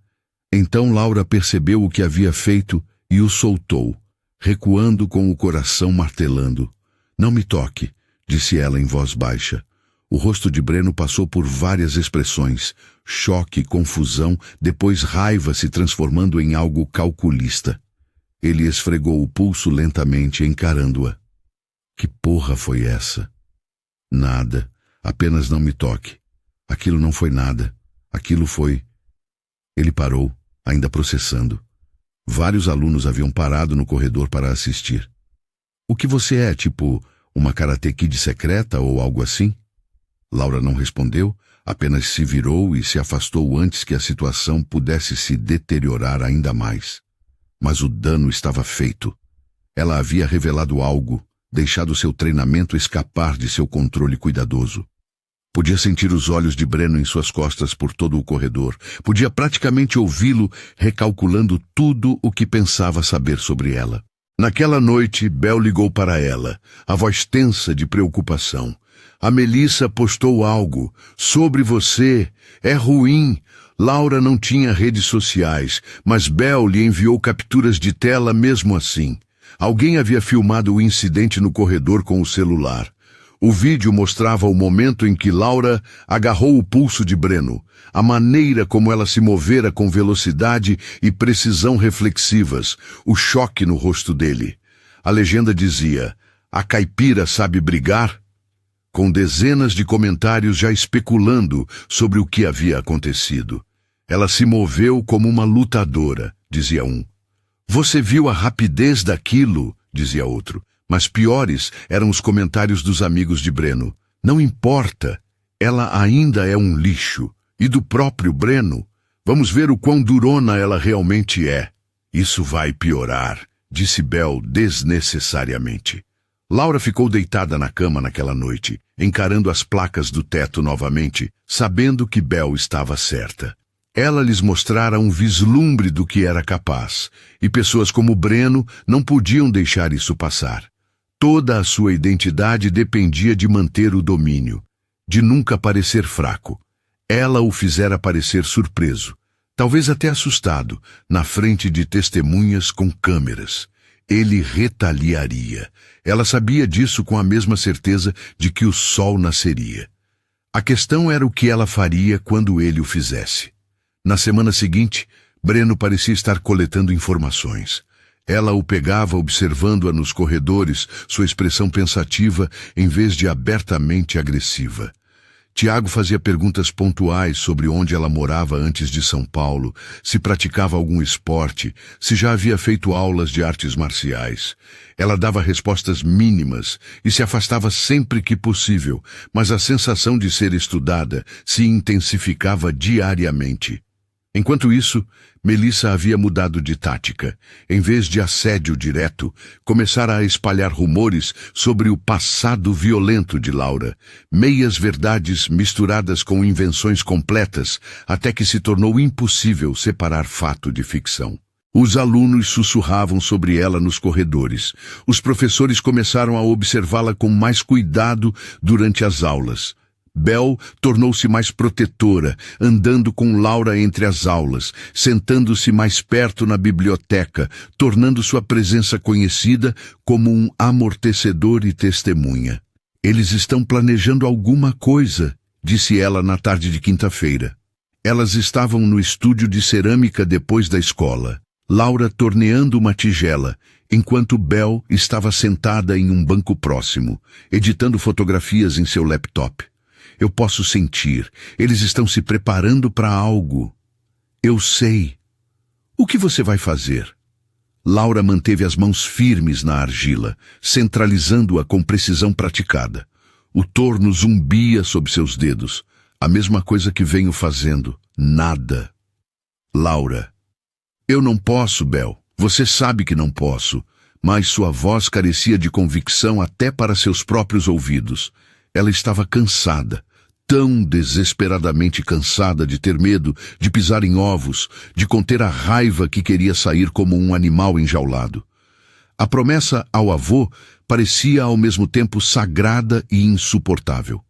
Speaker 1: Então Laura percebeu o que havia feito e o soltou, recuando com o coração martelando. Não me toque, disse ela em voz baixa. O rosto de Breno passou por várias expressões, choque, confusão, depois raiva se transformando em algo calculista. Ele esfregou o pulso lentamente, encarando-a. Que porra foi essa? Nada, apenas não me toque. Aquilo não foi nada, aquilo foi... Ele parou, ainda processando. Vários alunos haviam parado no corredor para assistir. O que você é, tipo, uma Karate Kid secreta ou algo assim? Laura não respondeu, apenas se virou e se afastou antes que a situação pudesse se deteriorar ainda mais. Mas o dano estava feito. Ela havia revelado algo, deixado seu treinamento escapar de seu controle cuidadoso. Podia sentir os olhos de Breno em suas costas por todo o corredor. Podia praticamente ouvi-lo recalculando tudo o que pensava saber sobre ela. Naquela noite, Bel ligou para ela, a voz tensa de preocupação. A Melissa postou algo. Sobre você. É ruim. Laura não tinha redes sociais, mas Bel lhe enviou capturas de tela mesmo assim. Alguém havia filmado o incidente no corredor com o celular. O vídeo mostrava o momento em que Laura agarrou o pulso de Breno, a maneira como ela se movera com velocidade e precisão reflexivas, o choque no rosto dele. A legenda dizia, a caipira sabe brigar? Com dezenas de comentários já especulando sobre o que havia acontecido. Ela se moveu como uma lutadora, dizia um. Você viu a rapidez daquilo, dizia outro. Mas piores eram os comentários dos amigos de Breno. Não importa, ela ainda é um lixo. E do próprio Breno, vamos ver o quão durona ela realmente é. Isso vai piorar, disse Bel desnecessariamente. Laura ficou deitada na cama naquela noite, encarando as placas do teto novamente, sabendo que Bel estava certa. Ela lhes mostrara um vislumbre do que era capaz, e pessoas como Breno não podiam deixar isso passar. Toda a sua identidade dependia de manter o domínio, de nunca parecer fraco. Ela o fizera parecer surpreso, talvez até assustado, na frente de testemunhas com câmeras. Ele retaliaria. Ela sabia disso com a mesma certeza de que o sol nasceria. A questão era o que ela faria quando ele o fizesse. Na semana seguinte, Breno parecia estar coletando informações. Ela o pegava observando-a nos corredores, sua expressão pensativa em vez de abertamente agressiva. Tiago fazia perguntas pontuais sobre onde ela morava antes de São Paulo, se praticava algum esporte, se já havia feito aulas de artes marciais. Ela dava respostas mínimas e se afastava sempre que possível, mas a sensação de ser estudada se intensificava diariamente. Enquanto isso, Melissa havia mudado de tática. Em vez de assédio direto, começara a espalhar rumores sobre o passado violento de Laura, meias-verdades misturadas com invenções completas, até que se tornou impossível separar fato de ficção. Os alunos sussurravam sobre ela nos corredores. Os professores começaram a observá-la com mais cuidado durante as aulas. Bel tornou-se mais protetora, andando com Laura entre as aulas, sentando-se mais perto na biblioteca, tornando sua presença conhecida como um amortecedor e testemunha. Eles estão planejando alguma coisa, disse ela na tarde de quinta-feira. Elas estavam no estúdio de cerâmica depois da escola, Laura torneando uma tigela, enquanto Bel estava sentada em um banco próximo, editando fotografias em seu laptop. Eu posso sentir. Eles estão se preparando para algo. Eu sei. O que você vai fazer? Laura manteve as mãos firmes na argila, centralizando-a com precisão praticada. O torno zumbia sob seus dedos. A mesma coisa que venho fazendo. Nada. Laura. Eu não posso, Bel. Você sabe que não posso. Mas sua voz carecia de convicção até para seus próprios ouvidos. Ela estava cansada, tão desesperadamente cansada de ter medo, de pisar em ovos, de conter a raiva que queria sair como um animal enjaulado. A promessa ao avô parecia ao mesmo tempo sagrada e insuportável.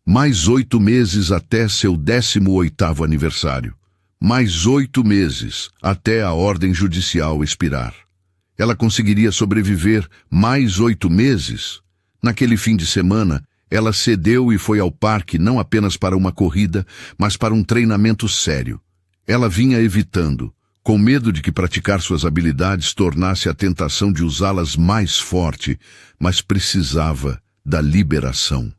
Speaker 1: Mais 8 meses até seu 18º aniversário. Mais 8 meses até a ordem judicial expirar. Ela conseguiria sobreviver mais 8 meses? Naquele fim de semana, ela cedeu e foi ao parque não apenas para uma corrida, mas para um treinamento sério. Ela vinha evitando, com medo de que praticar suas habilidades tornasse a tentação de usá-las mais forte, mas precisava da liberação.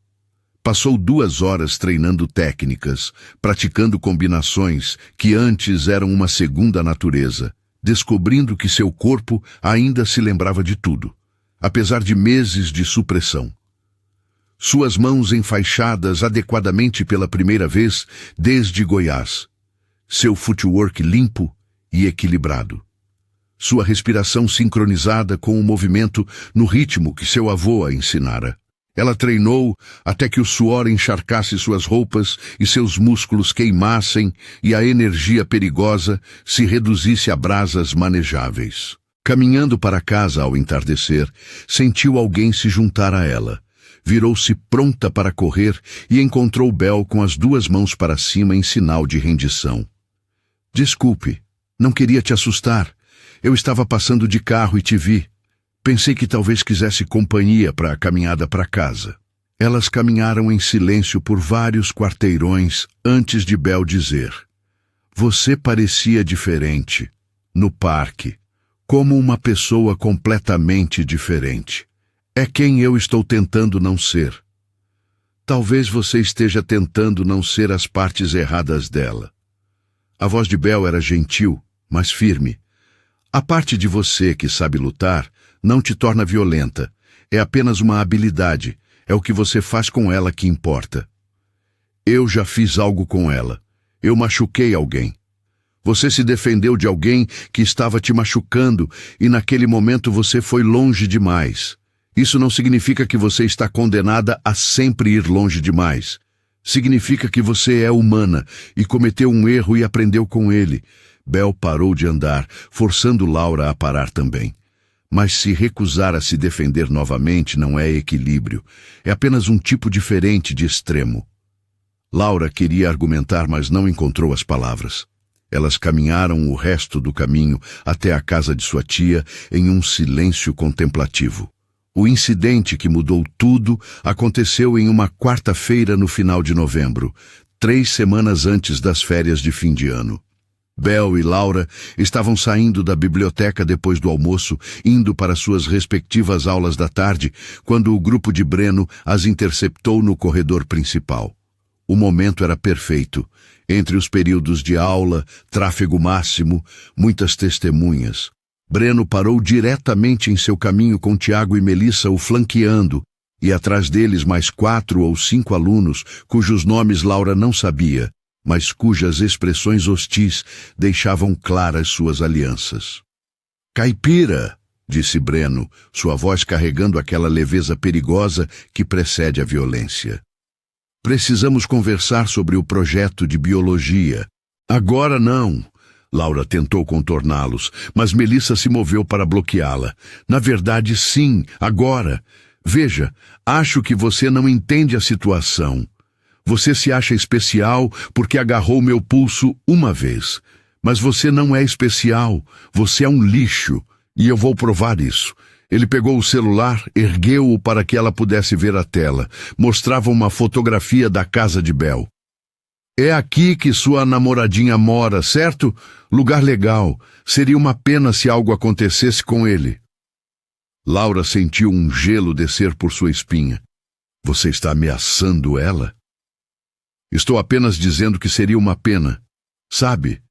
Speaker 1: Passou 2 horas treinando técnicas, praticando combinações que antes eram uma segunda natureza, descobrindo que seu corpo ainda se lembrava de tudo, apesar de meses de supressão. Suas mãos enfaixadas adequadamente pela primeira vez desde Goiás. Seu footwork limpo e equilibrado. Sua respiração sincronizada com o movimento no ritmo que seu avô a ensinara. Ela treinou até que o suor encharcasse suas roupas e seus músculos queimassem e a energia perigosa se reduzisse a brasas manejáveis. Caminhando para casa ao entardecer, sentiu alguém se juntar a ela. Virou-se pronta para correr e encontrou Bel com as 2 mãos para cima em sinal de rendição. Desculpe, não queria te assustar. Eu estava passando de carro e te vi. Pensei que talvez quisesse companhia para a caminhada para casa. Elas caminharam em silêncio por vários quarteirões antes de Bel dizer: Você parecia diferente, no parque, como uma pessoa completamente diferente. É quem eu estou tentando não ser. Talvez você esteja tentando não ser as partes erradas dela. A voz de Bel era gentil, mas firme. A parte de você que sabe lutar não te torna violenta. É apenas uma habilidade. É o que você faz com ela que importa. Eu já fiz algo com ela. Eu machuquei alguém. Você se defendeu de alguém que estava te machucando e naquele momento você foi longe demais. Isso não significa que você está condenada a sempre ir longe demais. Significa que você é humana e cometeu um erro e aprendeu com ele. Bel parou de andar, forçando Laura a parar também. Mas se recusar a se defender novamente não é equilíbrio. É apenas um tipo diferente de extremo. Laura queria argumentar, mas não encontrou as palavras. Elas caminharam o resto do caminho até a casa de sua tia em um silêncio contemplativo. O incidente que mudou tudo aconteceu em uma quarta-feira no final de novembro, 3 semanas antes das férias de fim de ano. Bel e Laura estavam saindo da biblioteca depois do almoço, indo para suas respectivas aulas da tarde, quando o grupo de Breno as interceptou no corredor principal. O momento era perfeito. Entre os períodos de aula, tráfego máximo, muitas testemunhas. Breno parou diretamente em seu caminho com Tiago e Melissa o flanqueando, e atrás deles mais 4 ou 5 alunos, cujos nomes Laura não sabia, mas cujas expressões hostis deixavam claras suas alianças. "Caipira", disse Breno, sua voz carregando aquela leveza perigosa que precede a violência. "Precisamos conversar sobre o projeto de biologia." "Agora não." Laura tentou contorná-los, mas Melissa se moveu para bloqueá-la. "Na verdade, sim, agora. Veja, acho que você não entende a situação. Você se acha especial porque agarrou meu pulso uma vez. Mas você não é especial, você é um lixo, e eu vou provar isso." Ele pegou o celular, ergueu-o para que ela pudesse ver a tela. Mostrava uma fotografia da casa de Bel. "É aqui que sua namoradinha mora, certo? Lugar legal. Seria uma pena se algo acontecesse com ele." Laura sentiu um gelo descer por sua espinha. "Você está ameaçando ela?" "Estou apenas dizendo que seria uma pena. Sabe,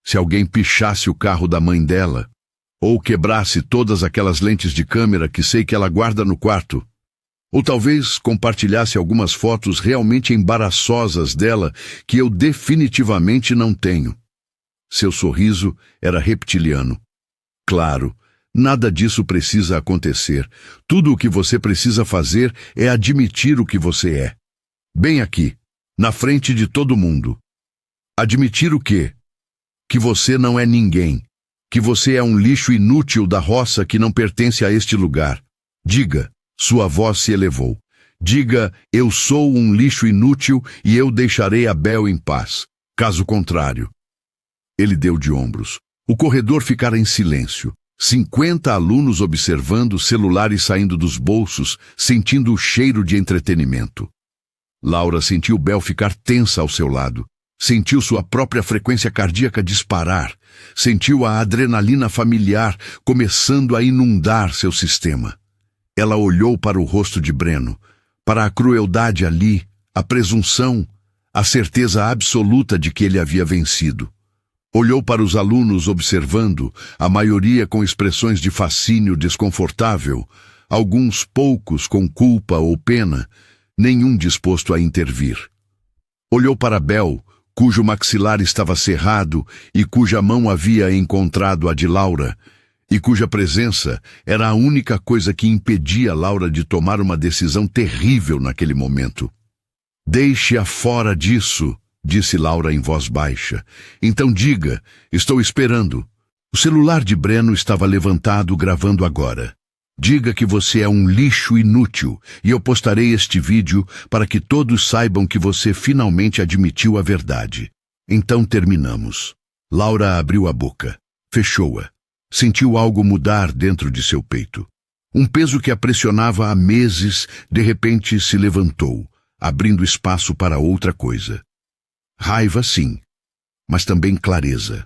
Speaker 1: se alguém pichasse o carro da mãe dela, ou quebrasse todas aquelas lentes de câmera que sei que ela guarda no quarto. Ou talvez compartilhasse algumas fotos realmente embaraçosas dela que eu definitivamente não tenho." Seu sorriso era reptiliano. "Claro, nada disso precisa acontecer. Tudo o que você precisa fazer é admitir o que você é. Bem aqui, na frente de todo mundo. Admitir o quê? Que você não é ninguém. Que você é um lixo inútil da roça que não pertence a este lugar. Diga." Sua voz se elevou. "Diga, eu sou um lixo inútil e eu deixarei a Bel em paz. Caso contrário." Ele deu de ombros. O corredor ficara em silêncio. 50 alunos observando, celulares saindo dos bolsos, sentindo o cheiro de entretenimento. Laura sentiu Bel ficar tensa ao seu lado. Sentiu sua própria frequência cardíaca disparar. Sentiu a adrenalina familiar começando a inundar seu sistema. Ela olhou para o rosto de Breno, para a crueldade ali, a presunção, a certeza absoluta de que ele havia vencido. Olhou para os alunos observando, a maioria com expressões de fascínio desconfortável, alguns poucos com culpa ou pena, nenhum disposto a intervir. Olhou para Bel, cujo maxilar estava cerrado e cuja mão havia encontrado a de Laura, e cuja presença era a única coisa que impedia Laura de tomar uma decisão terrível naquele momento. "Deixe-a fora disso", disse Laura em voz baixa. "Então diga, estou esperando." O celular de Breno estava levantado, gravando agora. "Diga que você é um lixo inútil e eu postarei este vídeo para que todos saibam que você finalmente admitiu a verdade. Então terminamos." Laura abriu a boca, fechou-a. Sentiu algo mudar dentro de seu peito. Um peso que a pressionava há meses, de repente se levantou, abrindo espaço para outra coisa. Raiva, sim, mas também clareza.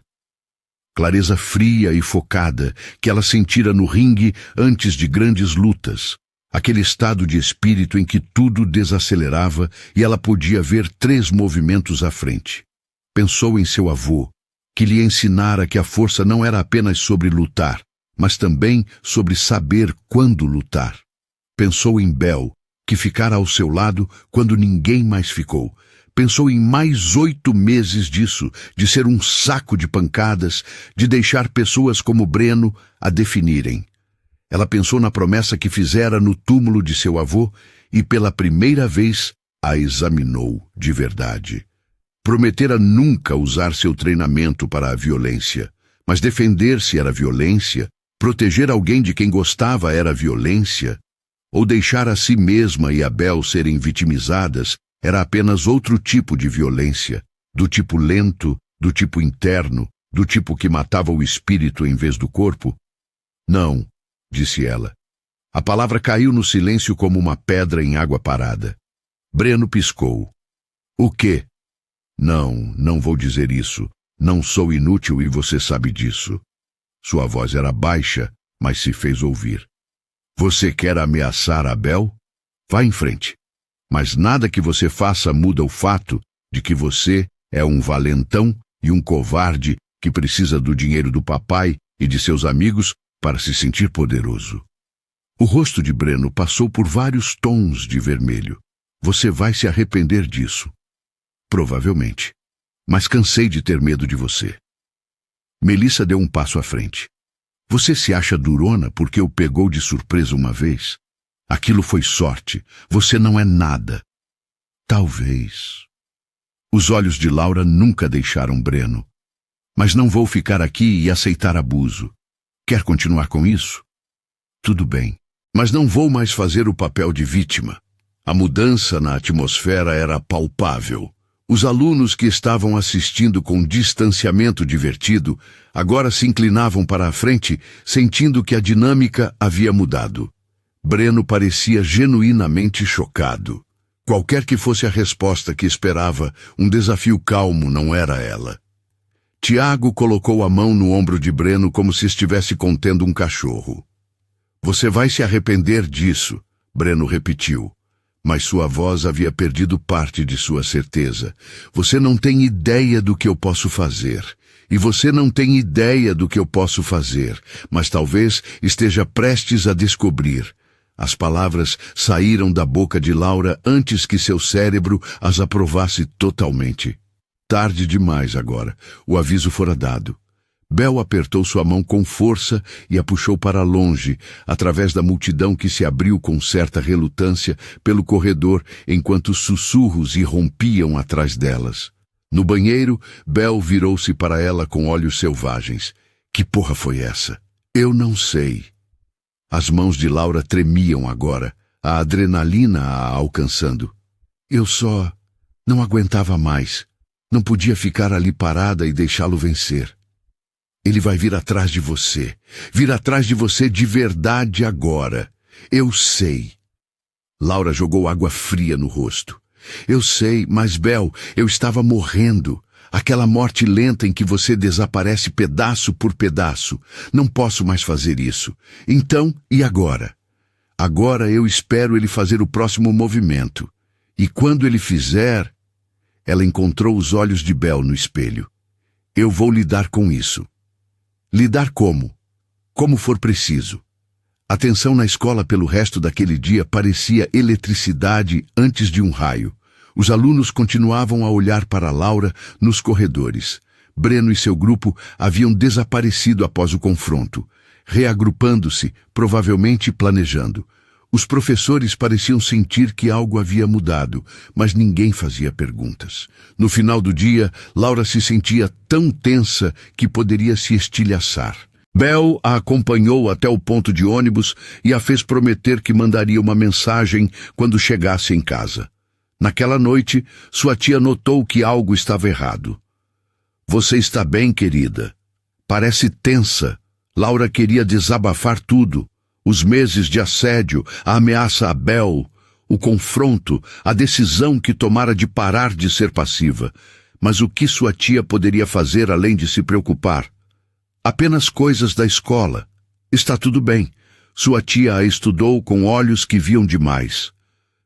Speaker 1: Clareza fria e focada que ela sentira no ringue antes de grandes lutas. Aquele estado de espírito em que tudo desacelerava e ela podia ver 3 movimentos à frente. Pensou em seu avô, que lhe ensinara que a força não era apenas sobre lutar, mas também sobre saber quando lutar. Pensou em Bel, que ficara ao seu lado quando ninguém mais ficou. Pensou em mais 8 meses disso, de ser um saco de pancadas, de deixar pessoas como Breno a definirem. Ela pensou na promessa que fizera no túmulo de seu avô e, pela primeira vez, a examinou de verdade. Prometera nunca usar seu treinamento para a violência, mas defender-se era violência, proteger alguém de quem gostava era violência, ou deixar a si mesma e a Belle serem vitimizadas era apenas outro tipo de violência, do tipo lento, do tipo interno, do tipo que matava o espírito em vez do corpo. Não, disse ela. A palavra caiu no silêncio como uma pedra em água parada. Breno piscou. O quê? Não vou dizer isso. Não sou inútil e você sabe disso. Sua voz era baixa, mas se fez ouvir. Você quer ameaçar a Belle? Vá em frente. Mas nada que você faça muda o fato de que você é um valentão e um covarde que precisa do dinheiro do papai e de seus amigos para se sentir poderoso. O rosto de Breno passou por vários tons de vermelho. Você vai se arrepender disso. Provavelmente. Mas cansei de ter medo de você. Melissa deu um passo à frente. Você se acha durona porque o pegou de surpresa uma vez? Aquilo foi sorte. Você não é nada. Talvez. Os olhos de Laura nunca deixaram Breno. Mas não vou ficar aqui e aceitar abuso. Quer continuar com isso? Tudo bem. Mas não vou mais fazer o papel de vítima. A mudança na atmosfera era palpável. Os alunos que estavam assistindo com distanciamento divertido agora se inclinavam para a frente, sentindo que a dinâmica havia mudado. Breno parecia genuinamente chocado. Qualquer que fosse a resposta que esperava, um desafio calmo não era ela. Tiago colocou a mão no ombro de Breno como se estivesse contendo um cachorro. Você vai se arrepender disso, Breno repetiu. Mas sua voz havia perdido parte de sua certeza. Você não tem ideia do que eu posso fazer. E você não tem ideia do que eu posso fazer, mas talvez esteja prestes a descobrir. As palavras saíram da boca de Laura antes que seu cérebro as aprovasse totalmente. Tarde demais agora. O aviso fora dado. Belle apertou sua mão com força e a puxou para longe, através da multidão que se abriu com certa relutância pelo corredor, enquanto sussurros irrompiam atrás delas. No banheiro, Belle virou-se para ela com olhos selvagens. Que porra foi essa? Eu não sei. As mãos de Laura tremiam agora, a adrenalina a alcançando. Eu só não aguentava mais. Não podia ficar ali parada e deixá-lo vencer. Ele vai vir atrás de você. Vir atrás de você de verdade agora. Eu sei. Laura jogou água fria no rosto. Eu sei, mas Belle, eu estava morrendo. Aquela morte lenta em que você desaparece pedaço por pedaço. Não posso mais fazer isso. Então, e agora? Agora eu espero ele fazer o próximo movimento. E quando ele fizer... Ela encontrou os olhos de Belle no espelho. Eu vou lidar com isso. Lidar como? Como for preciso. A tensão na escola pelo resto daquele dia parecia eletricidade antes de um raio. Os alunos continuavam a olhar para Laura nos corredores. Breno e seu grupo haviam desaparecido após o confronto, reagrupando-se, provavelmente planejando. Os professores pareciam sentir que algo havia mudado, mas ninguém fazia perguntas. No final do dia, Laura se sentia tão tensa que poderia se estilhaçar. Belle a acompanhou até o ponto de ônibus e a fez prometer que mandaria uma mensagem quando chegasse em casa. Naquela noite, sua tia notou que algo estava errado. Você está bem, querida? Parece tensa. Laura queria desabafar tudo. Os meses de assédio, a ameaça a Belle, o confronto, a decisão que tomara de parar de ser passiva. Mas o que sua tia poderia fazer além de se preocupar? Apenas coisas da escola. Está tudo bem. Sua tia a estudou com olhos que viam demais.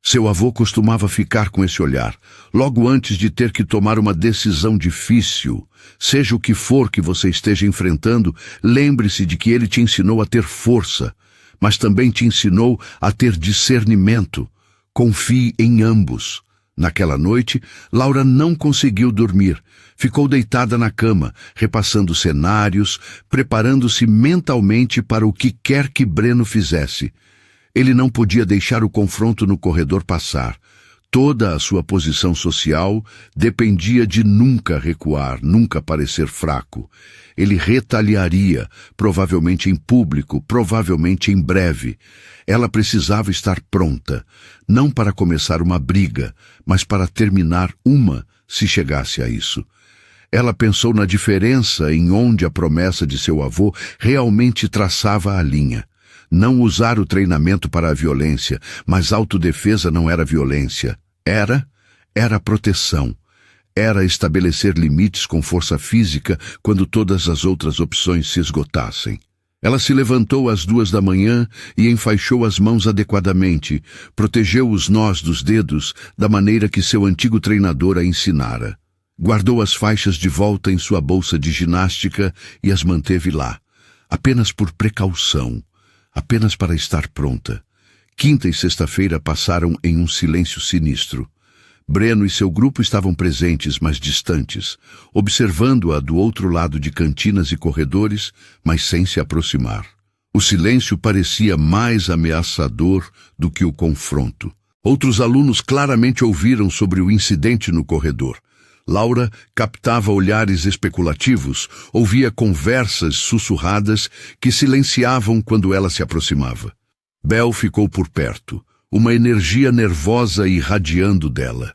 Speaker 1: Seu avô costumava ficar com esse olhar, logo antes de ter que tomar uma decisão difícil. Seja o que for que você esteja enfrentando, lembre-se de que ele te ensinou a ter força, mas também te ensinou a ter discernimento. Confie em ambos. Naquela noite, Laura não conseguiu dormir. Ficou deitada na cama, repassando cenários, preparando-se mentalmente para o que quer que Breno fizesse. Ele não podia deixar o confronto no corredor passar. Toda a sua posição social dependia de nunca recuar, nunca parecer fraco. Ele retaliaria, provavelmente em público, provavelmente em breve. Ela precisava estar pronta, não para começar uma briga, mas para terminar uma, se chegasse a isso. Ela pensou na diferença em onde a promessa de seu avô realmente traçava a linha. Não usar o treinamento para a violência, mas autodefesa não era violência. Era proteção. Era estabelecer limites com força física quando todas as outras opções se esgotassem. Ela se levantou às 2 da manhã e enfaixou as mãos adequadamente, protegeu os nós dos dedos da maneira que seu antigo treinador a ensinara. Guardou as faixas de volta em sua bolsa de ginástica e as manteve lá, apenas por precaução, apenas para estar pronta. Quinta e sexta-feira passaram em um silêncio sinistro. Breno e seu grupo estavam presentes, mas distantes, observando-a do outro lado de cantinas e corredores, mas sem se aproximar. O silêncio parecia mais ameaçador do que o confronto. Outros alunos claramente ouviram sobre o incidente no corredor. Laura captava olhares especulativos, ouvia conversas sussurradas que silenciavam quando ela se aproximava. Bel ficou por perto, uma energia nervosa irradiando dela.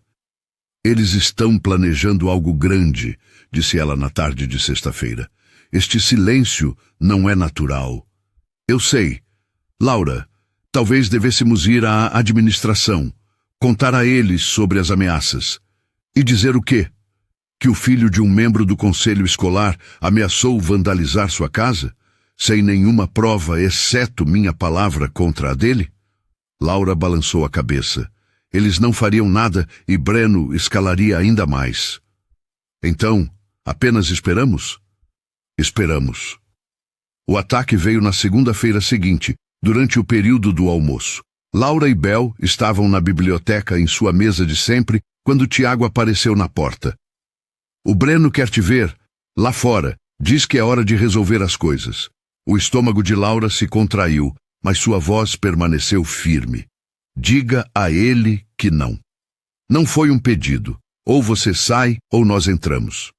Speaker 1: Eles estão planejando algo grande, disse ela na tarde de sexta-feira. Este silêncio não é natural. Eu sei. Laura, talvez devêssemos ir à administração, contar a eles sobre as ameaças. E dizer o quê? Que o filho de um membro do conselho escolar ameaçou vandalizar sua casa? Sem nenhuma prova, exceto minha palavra contra a dele? Laura balançou a cabeça. Eles não fariam nada e Breno escalaria ainda mais. Então, apenas esperamos? Esperamos. O ataque veio na segunda-feira seguinte, durante o período do almoço. Laura e Bel estavam na biblioteca em sua mesa de sempre quando Tiago apareceu na porta. O Breno quer te ver, lá fora. Diz que é hora de resolver as coisas. O estômago de Laura se contraiu, mas sua voz permaneceu firme. Diga a ele que não. Não foi um pedido. Ou você sai, ou nós entramos.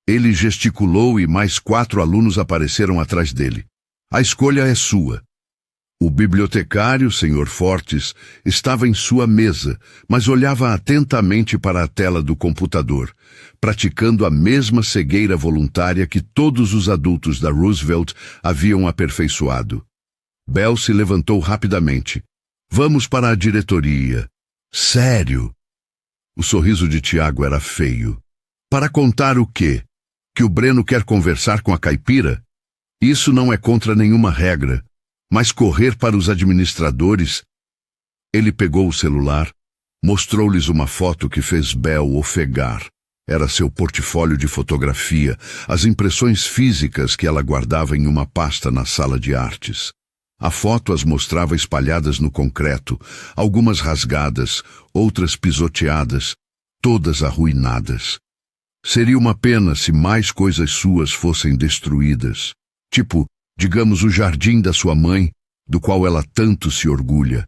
Speaker 1: Ele gesticulou e mais 4 alunos apareceram atrás dele. A escolha é sua. O bibliotecário, Sr. Fortes, estava em sua mesa, mas olhava atentamente para a tela do computador, praticando a mesma cegueira voluntária que todos os adultos da Roosevelt haviam aperfeiçoado. Bel se levantou rapidamente. Vamos para a diretoria. Sério? O sorriso de Tiago era feio. Para contar o quê? Que o Breno quer conversar com a caipira? Isso não é contra nenhuma regra. Mas correr para os administradores... Ele pegou o celular, mostrou-lhes uma foto que fez Bel ofegar. Era seu portfólio de fotografia, as impressões físicas que ela guardava em uma pasta na sala de artes. A foto as mostrava espalhadas no concreto, algumas rasgadas, outras pisoteadas, todas arruinadas. Seria uma pena se mais coisas suas fossem destruídas. Tipo, digamos, o jardim da sua mãe, do qual ela tanto se orgulha.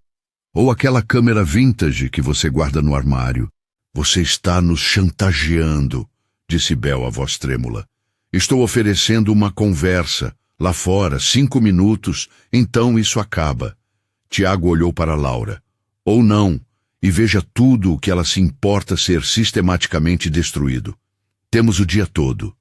Speaker 1: Ou aquela câmera vintage que você guarda no armário. Você está nos chantageando, disse Bel a voz trêmula. Estou oferecendo uma conversa. Lá fora, 5 minutos, então isso acaba. Tiago olhou para Laura. Ou não, e veja tudo o que ela se importa ser sistematicamente destruído. Temos o dia todo.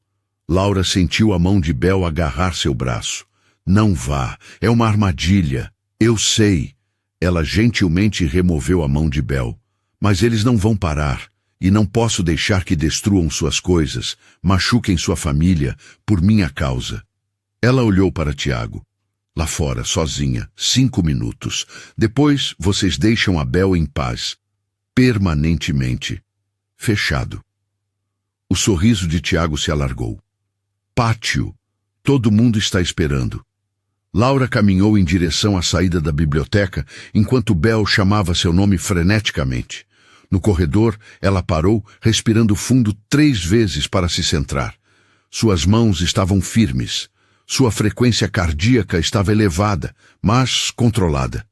Speaker 1: Laura sentiu a mão de Bel agarrar seu braço. Não vá, é uma armadilha. Eu sei. Ela gentilmente removeu a mão de Bel. Mas eles não vão parar. E não posso deixar que destruam suas coisas, machuquem sua família, por minha causa. Ela olhou para Tiago. Lá fora, sozinha, 5 minutos. Depois, vocês deixam a Bel em paz. Permanentemente. Fechado. O sorriso de Tiago se alargou. Pátio. Todo mundo está esperando. Laura caminhou em direção à saída da biblioteca, enquanto Bel chamava seu nome freneticamente. No corredor, ela parou, respirando fundo 3 vezes para se centrar. Suas mãos estavam firmes. Sua frequência cardíaca estava elevada, mas controlada.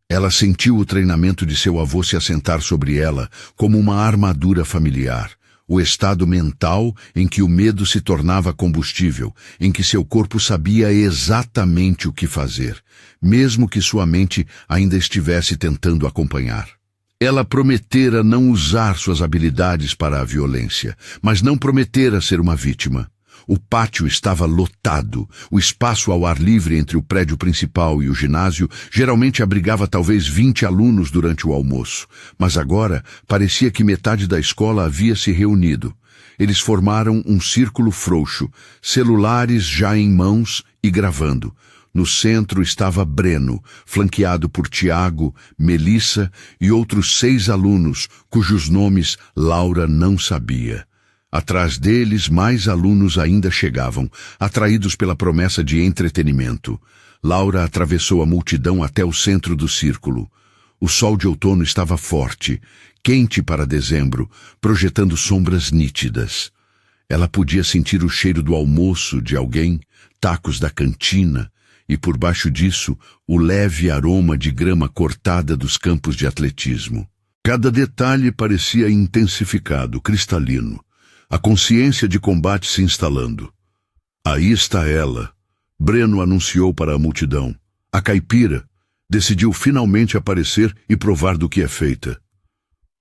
Speaker 1: Ela sentiu o treinamento de seu avô se assentar sobre ela como uma armadura familiar. O estado mental em que o medo se tornava combustível, em que seu corpo sabia exatamente o que fazer, mesmo que sua mente ainda estivesse tentando acompanhar. Ela prometera não usar suas habilidades para a violência, mas não prometera ser uma vítima. O pátio estava lotado. O espaço ao ar livre entre o prédio principal e o ginásio geralmente abrigava talvez 20 alunos durante o almoço. Mas agora parecia que metade da escola havia se reunido. Eles formaram um círculo frouxo, celulares já em mãos e gravando. No centro estava Breno, flanqueado por Tiago, Melissa e outros 6 alunos, cujos nomes Laura não sabia. Atrás deles, mais alunos ainda chegavam, atraídos pela promessa de entretenimento. Laura atravessou a multidão até o centro do círculo. O sol de outono estava forte, quente para dezembro, projetando sombras nítidas. Ela podia sentir o cheiro do almoço de alguém, tacos da cantina, e por baixo disso, o leve aroma de grama cortada dos campos de atletismo. Cada detalhe parecia intensificado, cristalino. A consciência de combate se instalando. Aí está ela, Breno anunciou para a multidão. A caipira decidiu finalmente aparecer e provar do que é feita.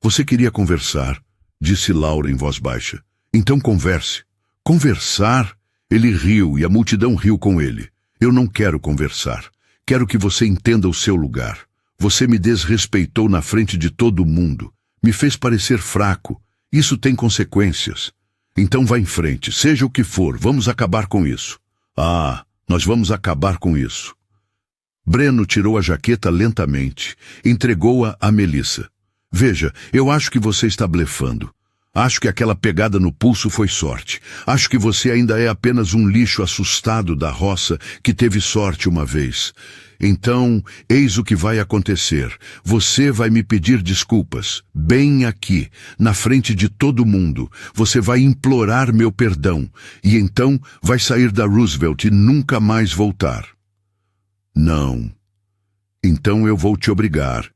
Speaker 1: Você queria conversar, disse Laura em voz baixa. Então converse. Conversar? Ele riu e a multidão riu com ele. Eu não quero conversar. Quero que você entenda o seu lugar. Você me desrespeitou na frente de todo mundo. Me fez parecer fraco. Isso tem consequências. Então vá em frente, seja o que for, vamos acabar com isso. Ah, nós vamos acabar com isso. Breno tirou a jaqueta lentamente, entregou-a a Melissa. Veja, eu acho que você está blefando. Acho que aquela pegada no pulso foi sorte. Acho que você ainda é apenas um lixo assustado da roça que teve sorte uma vez. Então, eis o que vai acontecer. Você vai me pedir desculpas, bem aqui, na frente de todo mundo. Você vai implorar meu perdão, e então vai sair da Roosevelt e nunca mais voltar. Não. Então eu vou te obrigar.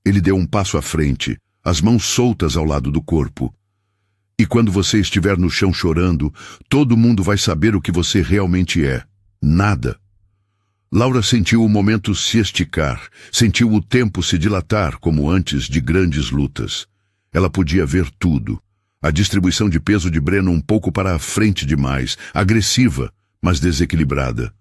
Speaker 1: Ele deu um passo à frente, as mãos soltas ao lado do corpo. E quando você estiver no chão chorando, todo mundo vai saber o que você realmente é. Nada. Laura sentiu o momento se esticar, sentiu o tempo se dilatar como antes de grandes lutas. Ela podia ver tudo. A distribuição de peso de Breno um pouco para a frente demais, agressiva, mas desequilibrada.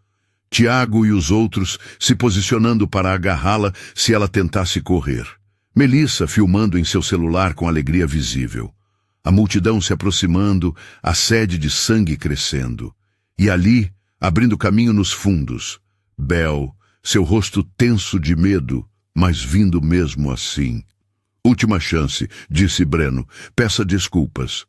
Speaker 1: Tiago e os outros se posicionando para agarrá-la se ela tentasse correr. Melissa filmando em seu celular com alegria visível. A multidão se aproximando, a sede de sangue crescendo. E ali, abrindo caminho nos fundos, Bel, seu rosto tenso de medo, mas vindo mesmo assim. Última chance, disse Breno. Peça desculpas.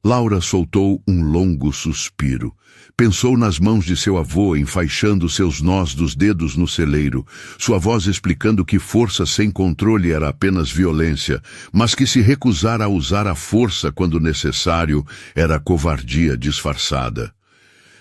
Speaker 1: Laura soltou um longo suspiro. Pensou nas mãos de seu avô enfaixando seus nós dos dedos no celeiro, sua voz explicando que força sem controle era apenas violência, mas que se recusar a usar a força quando necessário era covardia disfarçada.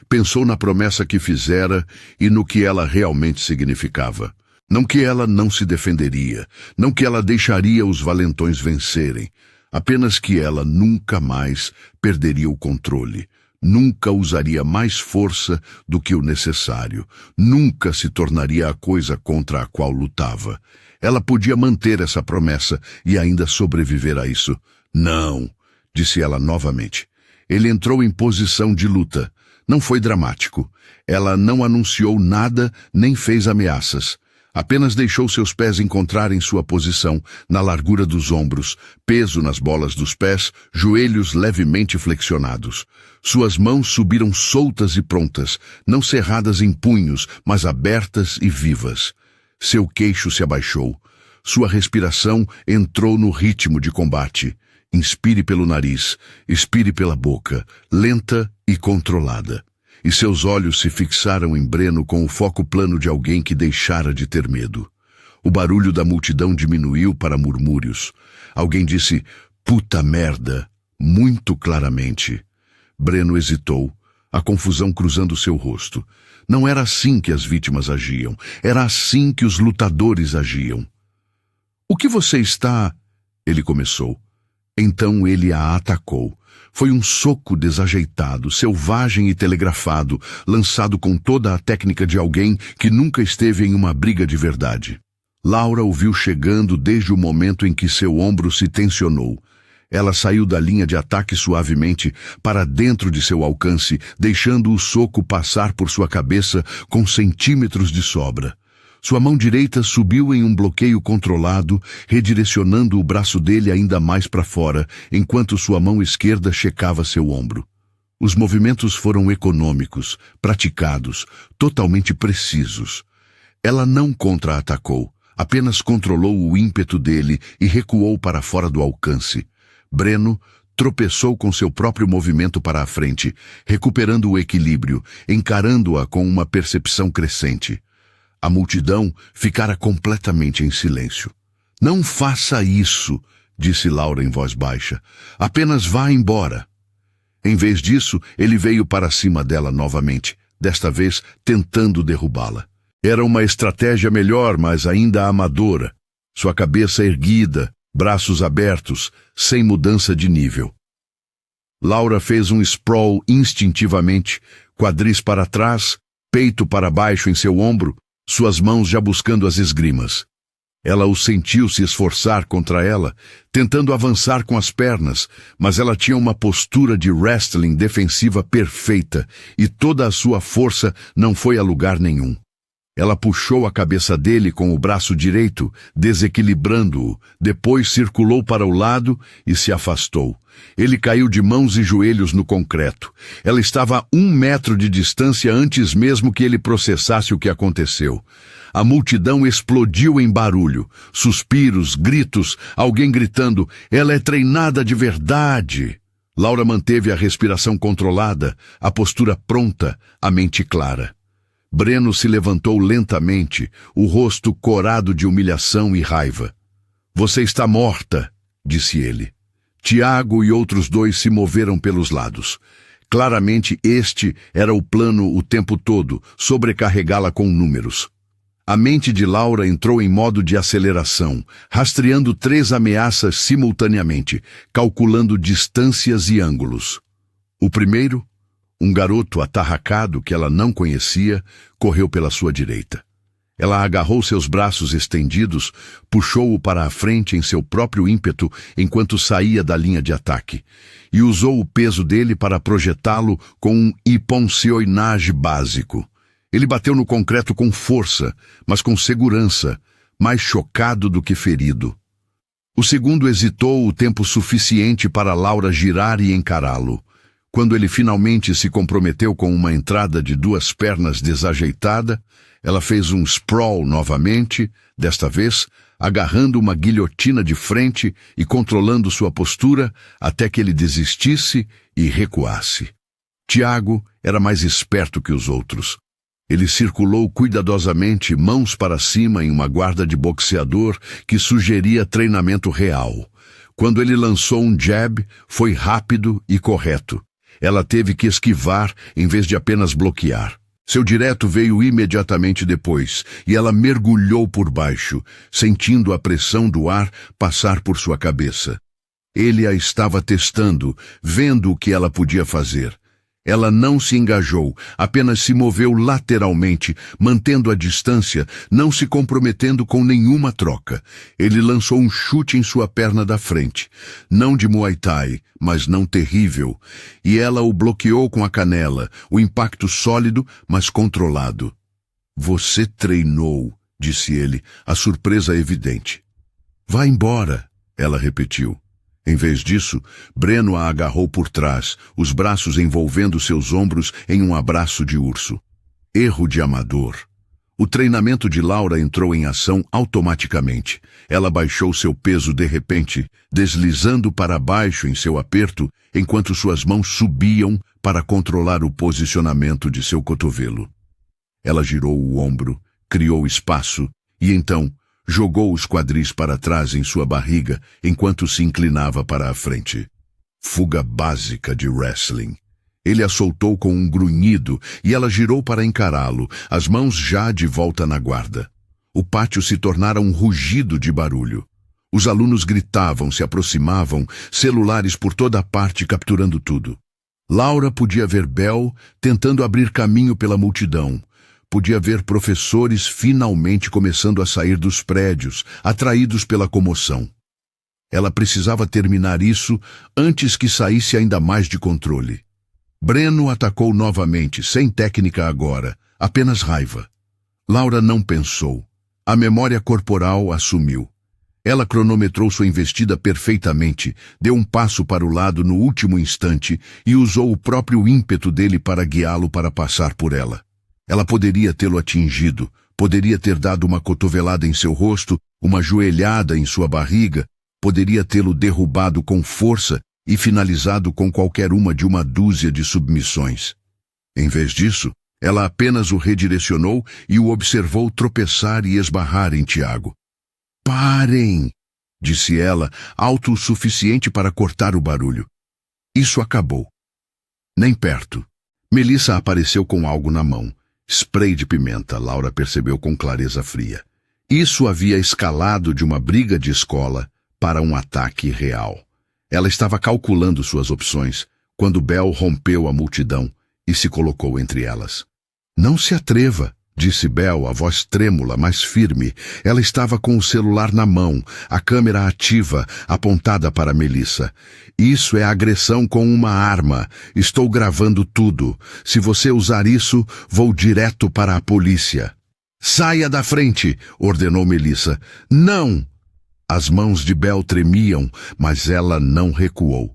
Speaker 1: Pensou na promessa que fizera e no que ela realmente significava. Não que ela não se defenderia, não que ela deixaria os valentões vencerem, apenas que ela nunca mais perderia o controle, nunca usaria mais força do que o necessário, nunca se tornaria a coisa contra a qual lutava. Ela podia manter essa promessa e ainda sobreviver a isso. Não, disse ela novamente. Ele entrou em posição de luta. Não foi dramático. Ela não anunciou nada nem fez ameaças. Apenas deixou seus pés encontrarem sua posição, na largura dos ombros, peso nas bolas dos pés, joelhos levemente flexionados. Suas mãos subiram soltas e prontas, não cerradas em punhos, mas abertas e vivas. Seu queixo se abaixou. Sua respiração entrou no ritmo de combate. Inspire pelo nariz, expire pela boca, lenta e controlada. E seus olhos se fixaram em Breno com o foco plano de alguém que deixara de ter medo. O barulho da multidão diminuiu para murmúrios. Alguém disse, puta merda, muito claramente. Breno hesitou, a confusão cruzando seu rosto. Não era assim que as vítimas agiam, era assim que os lutadores agiam. O que você está... Ele começou. Então ele a atacou. Foi um soco desajeitado, selvagem e telegrafado, lançado com toda a técnica de alguém que nunca esteve em uma briga de verdade. Laura o viu chegando desde o momento em que seu ombro se tensionou. Ela saiu da linha de ataque suavemente para dentro de seu alcance, deixando o soco passar por sua cabeça com centímetros de sobra. Sua mão direita subiu em um bloqueio controlado, redirecionando o braço dele ainda mais para fora, enquanto sua mão esquerda checava seu ombro. Os movimentos foram econômicos, praticados, totalmente precisos. Ela não contra-atacou, apenas controlou o ímpeto dele e recuou para fora do alcance. Breno tropeçou com seu próprio movimento para a frente, recuperando o equilíbrio, encarando-a com uma percepção crescente. A multidão ficara completamente em silêncio. Não faça isso, disse Laura em voz baixa. Apenas vá embora. Em vez disso, ele veio para cima dela novamente, desta vez tentando derrubá-la. Era uma estratégia melhor, mas ainda amadora. Sua cabeça erguida, braços abertos, sem mudança de nível. Laura fez um sprawl instintivamente, quadris para trás, peito para baixo em seu ombro, suas mãos já buscando as esgrimas. Ela o sentiu se esforçar contra ela, tentando avançar com as pernas, mas ela tinha uma postura de wrestling defensiva perfeita e toda a sua força não foi a lugar nenhum. Ela puxou a cabeça dele com o braço direito, desequilibrando-o, depois circulou para o lado e se afastou. Ele caiu de mãos e joelhos no concreto. Ela estava a 1 metro de distância antes mesmo que ele processasse o que aconteceu. A multidão explodiu em barulho, suspiros, gritos, alguém gritando, "Ela é treinada de verdade!" Laura manteve a respiração controlada, a postura pronta, a mente clara. Breno se levantou lentamente, o rosto corado de humilhação e raiva. "Você está morta", disse ele. Tiago e outros 2 se moveram pelos lados. Claramente este era o plano o tempo todo, sobrecarregá-la com números. A mente de Laura entrou em modo de aceleração, rastreando 3 ameaças simultaneamente, calculando distâncias e ângulos. O primeiro, um garoto atarracado que ela não conhecia, correu pela sua direita. Ela agarrou seus braços estendidos, puxou-o para a frente em seu próprio ímpeto enquanto saía da linha de ataque, e usou o peso dele para projetá-lo com um iponcionage básico. Ele bateu no concreto com força, mas com segurança, mais chocado do que ferido. O segundo hesitou o tempo suficiente para Laura girar e encará-lo. Quando ele finalmente se comprometeu com uma entrada de 2 pernas desajeitada, ela fez um sprawl novamente, desta vez agarrando uma guilhotina de frente e controlando sua postura até que ele desistisse e recuasse. Tiago era mais esperto que os outros. Ele circulou cuidadosamente, mãos para cima em uma guarda de boxeador que sugeria treinamento real. Quando ele lançou um jab, foi rápido e correto. Ela teve que esquivar em vez de apenas bloquear. Seu direto veio imediatamente depois, e ela mergulhou por baixo, sentindo a pressão do ar passar por sua cabeça. Ele a estava testando, vendo o que ela podia fazer. Ela não se engajou, apenas se moveu lateralmente, mantendo a distância, não se comprometendo com nenhuma troca. Ele lançou um chute em sua perna da frente, não de Muay Thai, mas não terrível, e ela o bloqueou com a canela, o impacto sólido, mas controlado. "Você treinou", disse ele, a surpresa evidente. "Vá embora", ela repetiu. Em vez disso, Breno a agarrou por trás, os braços envolvendo seus ombros em um abraço de urso. Erro de amador. O treinamento de Laura entrou em ação automaticamente. Ela baixou seu peso de repente, deslizando para baixo em seu aperto, enquanto suas mãos subiam para controlar o posicionamento de seu cotovelo. Ela girou o ombro, criou espaço e então jogou os quadris para trás em sua barriga enquanto se inclinava para a frente. Fuga básica de wrestling. Ele a soltou com um grunhido e ela girou para encará-lo, as mãos já de volta na guarda. O pátio se tornara um rugido de barulho. Os alunos gritavam, se aproximavam, celulares por toda a parte capturando tudo. Laura podia ver Bell tentando abrir caminho pela multidão. Podia ver professores finalmente começando a sair dos prédios, atraídos pela comoção. Ela precisava terminar isso antes que saísse ainda mais de controle. Breno atacou novamente, sem técnica agora, apenas raiva. Laura não pensou. A memória corporal assumiu. Ela cronometrou sua investida perfeitamente, deu um passo para o lado no último instante e usou o próprio ímpeto dele para guiá-lo para passar por ela. Ela poderia tê-lo atingido, poderia ter dado uma cotovelada em seu rosto, uma joelhada em sua barriga, poderia tê-lo derrubado com força e finalizado com qualquer uma de uma dúzia de submissões. Em vez disso, ela apenas o redirecionou e o observou tropeçar e esbarrar em Tiago. "Parem!" disse ela, alto o suficiente para cortar o barulho. Isso acabou. Nem perto. Melissa apareceu com algo na mão. Spray de pimenta, Laura percebeu com clareza fria. Isso havia escalado de uma briga de escola para um ataque real. Ela estava calculando suas opções, quando Bell rompeu a multidão e se colocou entre elas. "Não se atreva", disse Bell, a voz trêmula, mas firme. Ela estava com o celular na mão, a câmera ativa, apontada para Melissa. "Isso é agressão com uma arma. Estou gravando tudo. Se você usar isso, vou direto para a polícia." "Saia da frente", ordenou Melissa. "Não!" As mãos de Bell tremiam, mas ela não recuou.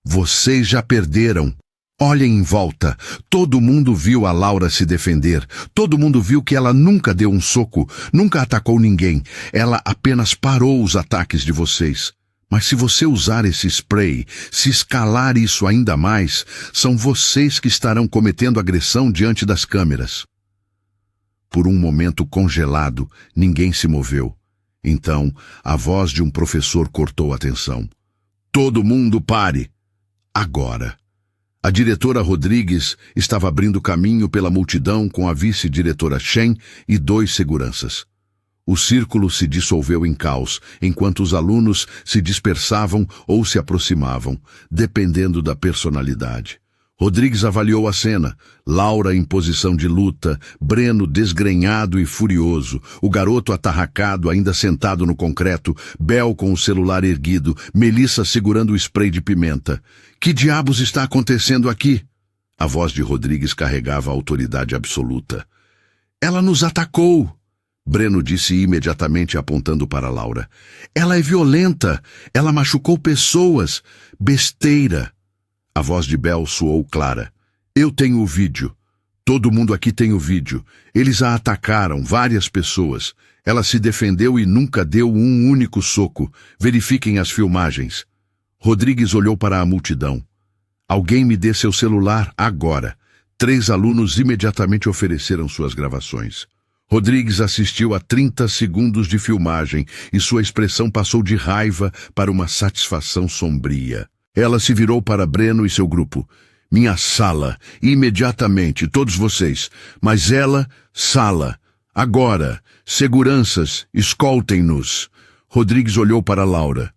Speaker 1: "Vocês já perderam. Olhem em volta. Todo mundo viu a Laura se defender. Todo mundo viu que ela nunca deu um soco, nunca atacou ninguém. Ela apenas parou os ataques de vocês. Mas se você usar esse spray, se escalar isso ainda mais, são vocês que estarão cometendo agressão diante das câmeras." Por um momento congelado, ninguém se moveu. Então, a voz de um professor cortou a tensão. "Todo mundo pare! Agora!" A diretora Rodrigues estava abrindo caminho pela multidão com a vice-diretora Shen e 2 seguranças. O círculo se dissolveu em caos, enquanto os alunos se dispersavam ou se aproximavam, dependendo da personalidade. Rodrigues avaliou a cena. Laura em posição de luta, Breno desgrenhado e furioso, o garoto atarracado ainda sentado no concreto, Bell com o celular erguido, Melissa segurando o spray de pimenta. "Que diabos está acontecendo aqui?" A voz de Rodrigues carregava a autoridade absoluta. "Ela nos atacou!" Breno disse imediatamente apontando para Laura. "Ela é violenta! Ela machucou pessoas! Besteira!" A voz de Bell soou clara. "Eu tenho o vídeo. Todo mundo aqui tem o vídeo. Eles a atacaram, várias pessoas. Ela se defendeu e nunca deu um único soco. Verifiquem as filmagens." Rodrigues olhou para a multidão. "Alguém me dê seu celular agora." 3 alunos imediatamente ofereceram suas gravações. Rodrigues assistiu a 30 segundos de filmagem e sua expressão passou de raiva para uma satisfação sombria. Ela se virou para Breno e seu grupo. "Minha sala, imediatamente, todos vocês. Mas ela, sala. Agora, seguranças, escoltem-nos." Rodrigues olhou para Laura.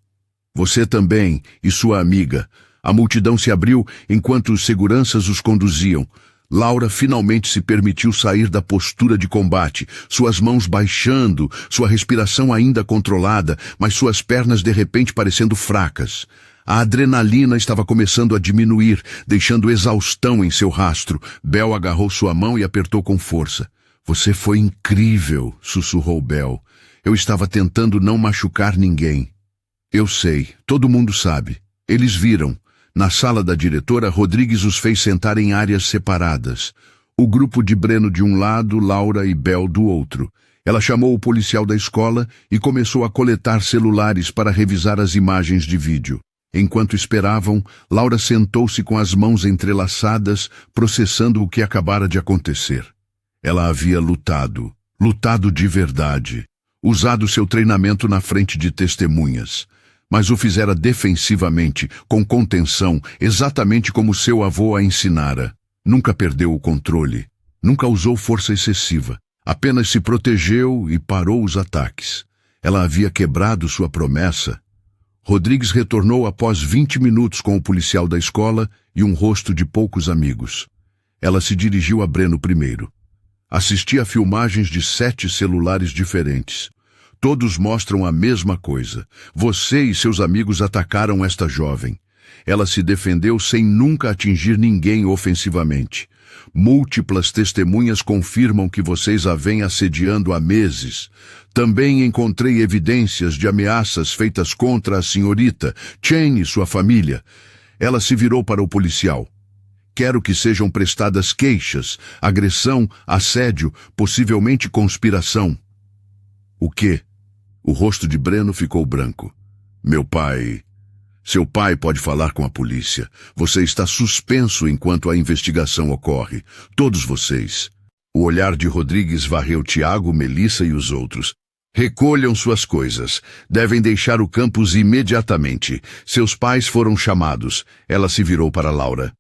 Speaker 1: "Você também, e sua amiga." A multidão se abriu enquanto os seguranças os conduziam. Laura finalmente se permitiu sair da postura de combate, suas mãos baixando, sua respiração ainda controlada, mas suas pernas de repente parecendo fracas. A adrenalina estava começando a diminuir, deixando exaustão em seu rastro. Bell agarrou sua mão e apertou com força. "Você foi incrível", sussurrou Bell. "Eu estava tentando não machucar ninguém." "Eu sei, todo mundo sabe. Eles viram." Na sala da diretora, Rodrigues os fez sentar em áreas separadas. O grupo de Breno de um lado, Laura e Bell do outro. Ela chamou o policial da escola e começou a coletar celulares para revisar as imagens de vídeo. Enquanto esperavam, Laura sentou-se com as mãos entrelaçadas, processando o que acabara de acontecer. Ela havia lutado de verdade, usado seu treinamento na frente de testemunhas, mas o fizera defensivamente, com contenção, exatamente como seu avô a ensinara. Nunca perdeu o controle, nunca usou força excessiva, apenas se protegeu e parou os ataques. Ela havia quebrado sua promessa. Rodrigues retornou após 20 minutos com o policial da escola e um rosto de poucos amigos. Ela se dirigiu a Breno primeiro. Assisti a filmagens de 7 celulares diferentes. Todos mostram a mesma coisa. Você e seus amigos atacaram esta jovem. Ela se defendeu sem nunca atingir ninguém ofensivamente. Múltiplas testemunhas confirmam que vocês a vêm assediando há meses. Também encontrei evidências de ameaças feitas contra a senhorita Chen e sua família. Ela se virou para o policial. Quero que sejam prestadas queixas, agressão, assédio, possivelmente conspiração. O quê? O rosto de Breno ficou branco. Meu pai... Seu pai pode falar com a polícia. Você está suspenso enquanto a investigação ocorre. Todos vocês. O olhar de Rodrigues varreu Tiago, Melissa e os outros. Recolham suas coisas. Devem deixar o campus imediatamente. Seus pais foram chamados. Ela se virou para Laura.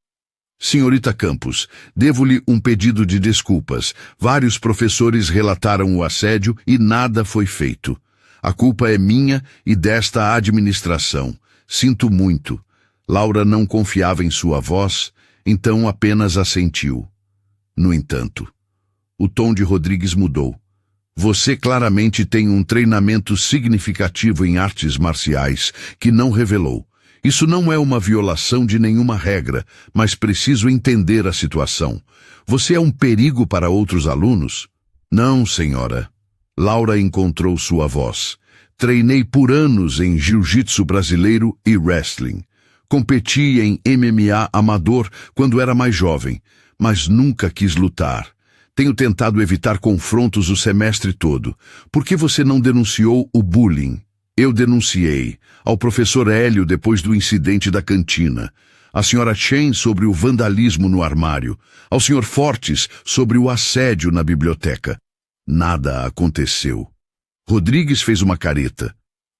Speaker 1: Senhorita Campos, devo-lhe um pedido de desculpas. Vários professores relataram o assédio e nada foi feito. A culpa é minha e desta administração. Sinto muito. Laura não confiava em sua voz, então apenas assentiu. No entanto, o tom de Rodrigues mudou. Você claramente tem um treinamento significativo em artes marciais que não revelou. Isso não é uma violação de nenhuma regra, mas preciso entender a situação. Você é um perigo para outros alunos? Não, senhora. Laura encontrou sua voz. Treinei por anos em jiu-jitsu brasileiro e wrestling. Competi em MMA amador quando era mais jovem, mas nunca quis lutar. Tenho tentado evitar confrontos o semestre todo. Por que você não denunciou o bullying? Eu denunciei. Ao professor Hélio depois do incidente da cantina. À senhora Chen sobre o vandalismo no armário. Ao senhor Fortes sobre o assédio na biblioteca. Nada aconteceu. Rodrigues fez uma careta.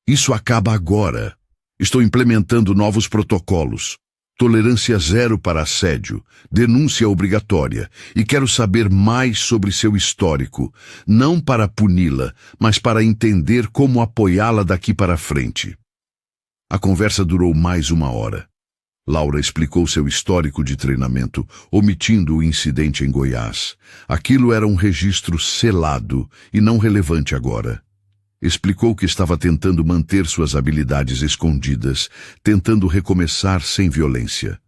Speaker 1: Isso acaba agora. Estou implementando novos protocolos. Tolerância zero para assédio, denúncia obrigatória, e quero saber mais sobre seu histórico, não para puni-la, mas para entender como apoiá-la daqui para frente. A conversa durou mais 1 hora. Laura explicou seu histórico de treinamento, omitindo o incidente em Goiás. Aquilo era um registro selado e não relevante agora. Explicou que estava tentando manter suas habilidades escondidas, tentando recomeçar sem violência.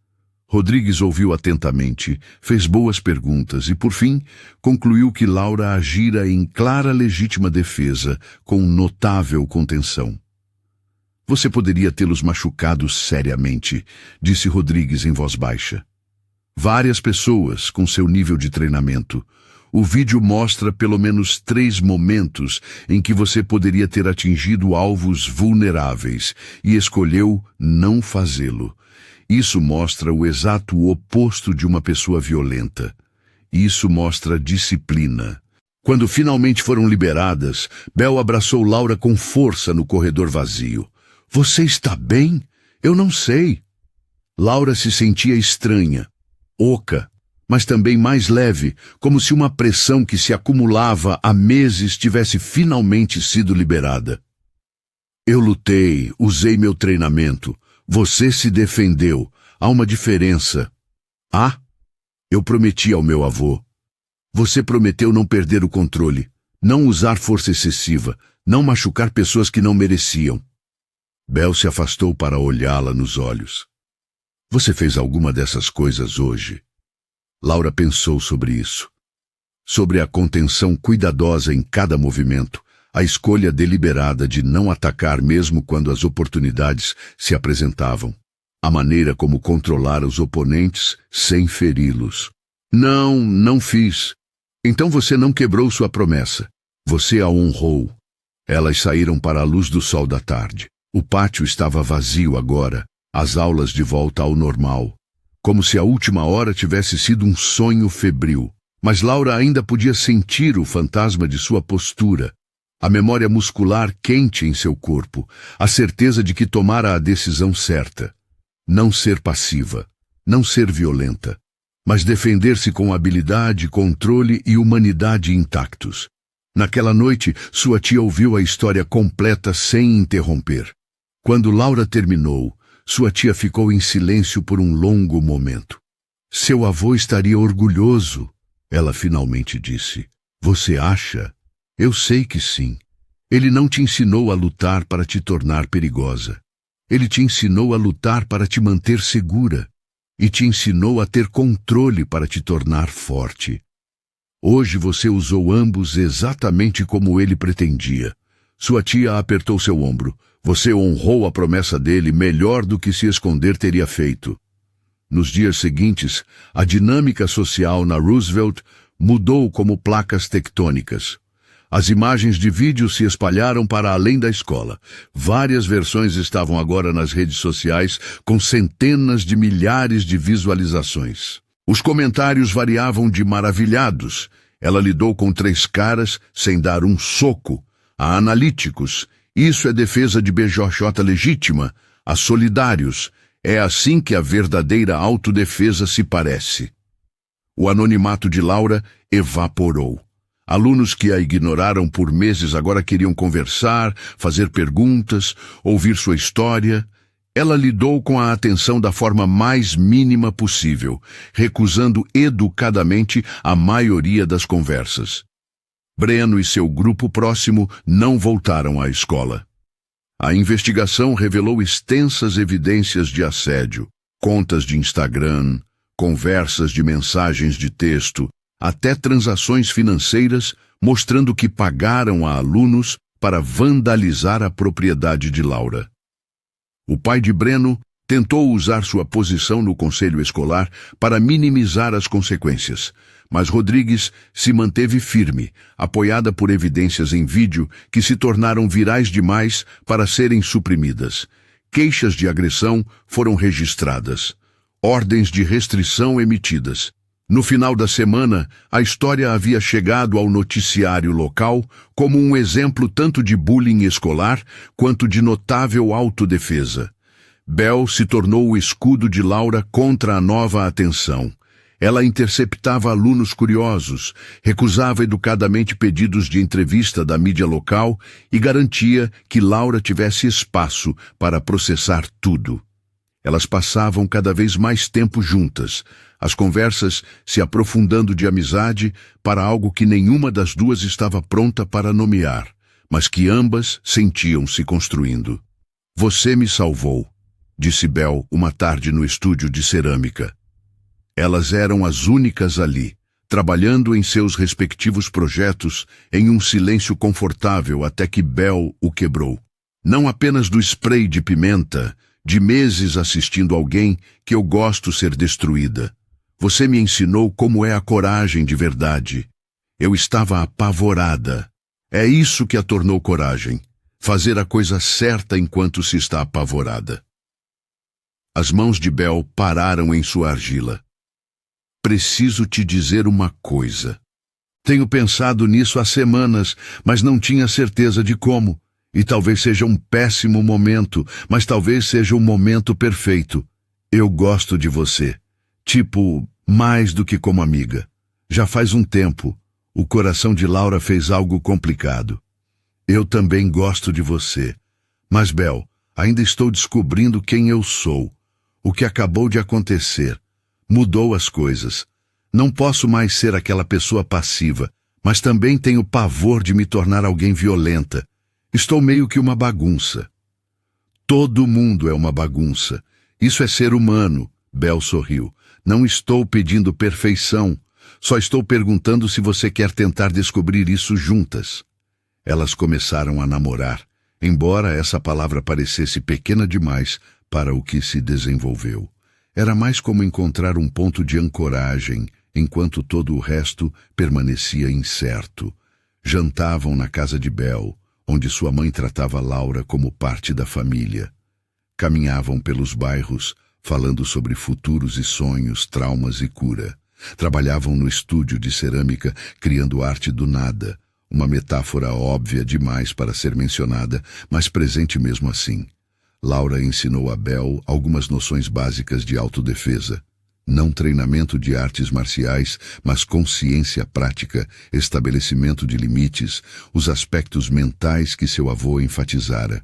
Speaker 1: Rodrigues ouviu atentamente, fez boas perguntas e, por fim, concluiu que Laura agira em clara legítima defesa, com notável contenção. Você poderia tê-los machucado seriamente, disse Rodrigues em voz baixa. Várias pessoas com seu nível de treinamento. O vídeo mostra pelo menos 3 momentos em que você poderia ter atingido alvos vulneráveis e escolheu não fazê-lo. Isso mostra o exato oposto de uma pessoa violenta. Isso mostra disciplina. Quando finalmente foram liberadas, Bel abraçou Laura com força no corredor vazio. Você está bem? Eu não sei. Laura se sentia estranha, oca, mas também mais leve, como se uma pressão que se acumulava há meses tivesse finalmente sido liberada. Eu lutei, usei meu treinamento. Você se defendeu. Há uma diferença. Ah? Eu prometi ao meu avô. Você prometeu não perder o controle, não usar força excessiva, não machucar pessoas que não mereciam. Bel se afastou para olhá-la nos olhos. Você fez alguma dessas coisas hoje? Laura pensou sobre isso. Sobre a contenção cuidadosa em cada movimento, a escolha deliberada de não atacar mesmo quando as oportunidades se apresentavam, a maneira como controlar os oponentes sem feri-los. Não fiz. Então você não quebrou sua promessa. Você a honrou. Elas saíram para a luz do sol da tarde. O pátio estava vazio agora, as aulas de volta ao normal. Como se a última hora tivesse sido um sonho febril. Mas Laura ainda podia sentir o fantasma de sua postura, a memória muscular quente em seu corpo, a certeza de que tomara a decisão certa. Não ser passiva, não ser violenta, mas defender-se com habilidade, controle e humanidade intactos. Naquela noite, sua tia ouviu a história completa sem interromper. Quando Laura terminou, sua tia ficou em silêncio por um longo momento. Seu avô estaria orgulhoso, ela finalmente disse. Você acha? Eu sei que sim. Ele não te ensinou a lutar para te tornar perigosa. Ele te ensinou a lutar para te manter segura. E te ensinou a ter controle para te tornar forte. Hoje você usou ambos exatamente como ele pretendia. Sua tia apertou seu ombro. Você honrou a promessa dele melhor do que se esconder teria feito. Nos dias seguintes, a dinâmica social na Roosevelt mudou como placas tectônicas. As imagens de vídeo se espalharam para além da escola. Várias versões estavam agora nas redes sociais, com centenas de milhares de visualizações. Os comentários variavam de maravilhados. Ela lidou com 3 caras sem dar um soco. A analíticos. Isso é defesa de BJJ legítima. A solidários. É assim que a verdadeira autodefesa se parece. O anonimato de Laura evaporou. Alunos que a ignoraram por meses agora queriam conversar, fazer perguntas, ouvir sua história. Ela lidou com a atenção da forma mais mínima possível, recusando educadamente a maioria das conversas. Breno e seu grupo próximo não voltaram à escola. A investigação revelou extensas evidências de assédio, contas de Instagram, conversas de mensagens de texto, até transações financeiras mostrando que pagaram a alunos para vandalizar a propriedade de Laura. O pai de Breno tentou usar sua posição no conselho escolar para minimizar as consequências, mas Rodrigues se manteve firme, apoiada por evidências em vídeo que se tornaram virais demais para serem suprimidas. Queixas de agressão foram registradas, ordens de restrição emitidas. No final da semana, a história havia chegado ao noticiário local como um exemplo tanto de bullying escolar quanto de notável autodefesa. Bel se tornou o escudo de Laura contra a nova atenção. Ela interceptava alunos curiosos, recusava educadamente pedidos de entrevista da mídia local e garantia que Laura tivesse espaço para processar tudo. Elas passavam cada vez mais tempo juntas, as conversas se aprofundando de amizade para algo que nenhuma das duas estava pronta para nomear, mas que ambas sentiam se construindo. Você me salvou, disse Bel uma tarde no estúdio de cerâmica. Elas eram as únicas ali, trabalhando em seus respectivos projetos em um silêncio confortável até que Bel o quebrou. Não apenas do spray de pimenta, de meses assistindo alguém que eu gosto ser destruída. Você me ensinou como é a coragem de verdade. Eu estava apavorada. É isso que a tornou coragem. Fazer a coisa certa enquanto se está apavorada. As mãos de Bel pararam em sua argila. Preciso te dizer uma coisa. Tenho pensado nisso há semanas, mas não tinha certeza de como. E talvez seja um péssimo momento, mas talvez seja o momento perfeito. Eu gosto de você. Tipo, mais do que como amiga. Já faz um tempo. O coração de Laura fez algo complicado. Eu também gosto de você. Mas, Bel, ainda estou descobrindo quem eu sou. O que acabou de acontecer. Mudou as coisas. Não posso mais ser aquela pessoa passiva, mas também tenho pavor de me tornar alguém violenta. Estou meio que uma bagunça. Todo mundo é uma bagunça. Isso é ser humano, Bel sorriu. Não estou pedindo perfeição. Só estou perguntando se você quer tentar descobrir isso juntas. Elas começaram a namorar, embora essa palavra parecesse pequena demais para o que se desenvolveu. Era mais como encontrar um ponto de ancoragem, enquanto todo o resto permanecia incerto. Jantavam na casa de Bel, onde sua mãe tratava Laura como parte da família. Caminhavam pelos bairros, falando sobre futuros e sonhos, traumas e cura. Trabalhavam no estúdio de cerâmica, criando arte do nada, uma metáfora óbvia demais para ser mencionada, mas presente mesmo assim. Laura ensinou a Bel algumas noções básicas de autodefesa. Não treinamento de artes marciais, mas consciência prática, estabelecimento de limites, os aspectos mentais que seu avô enfatizara.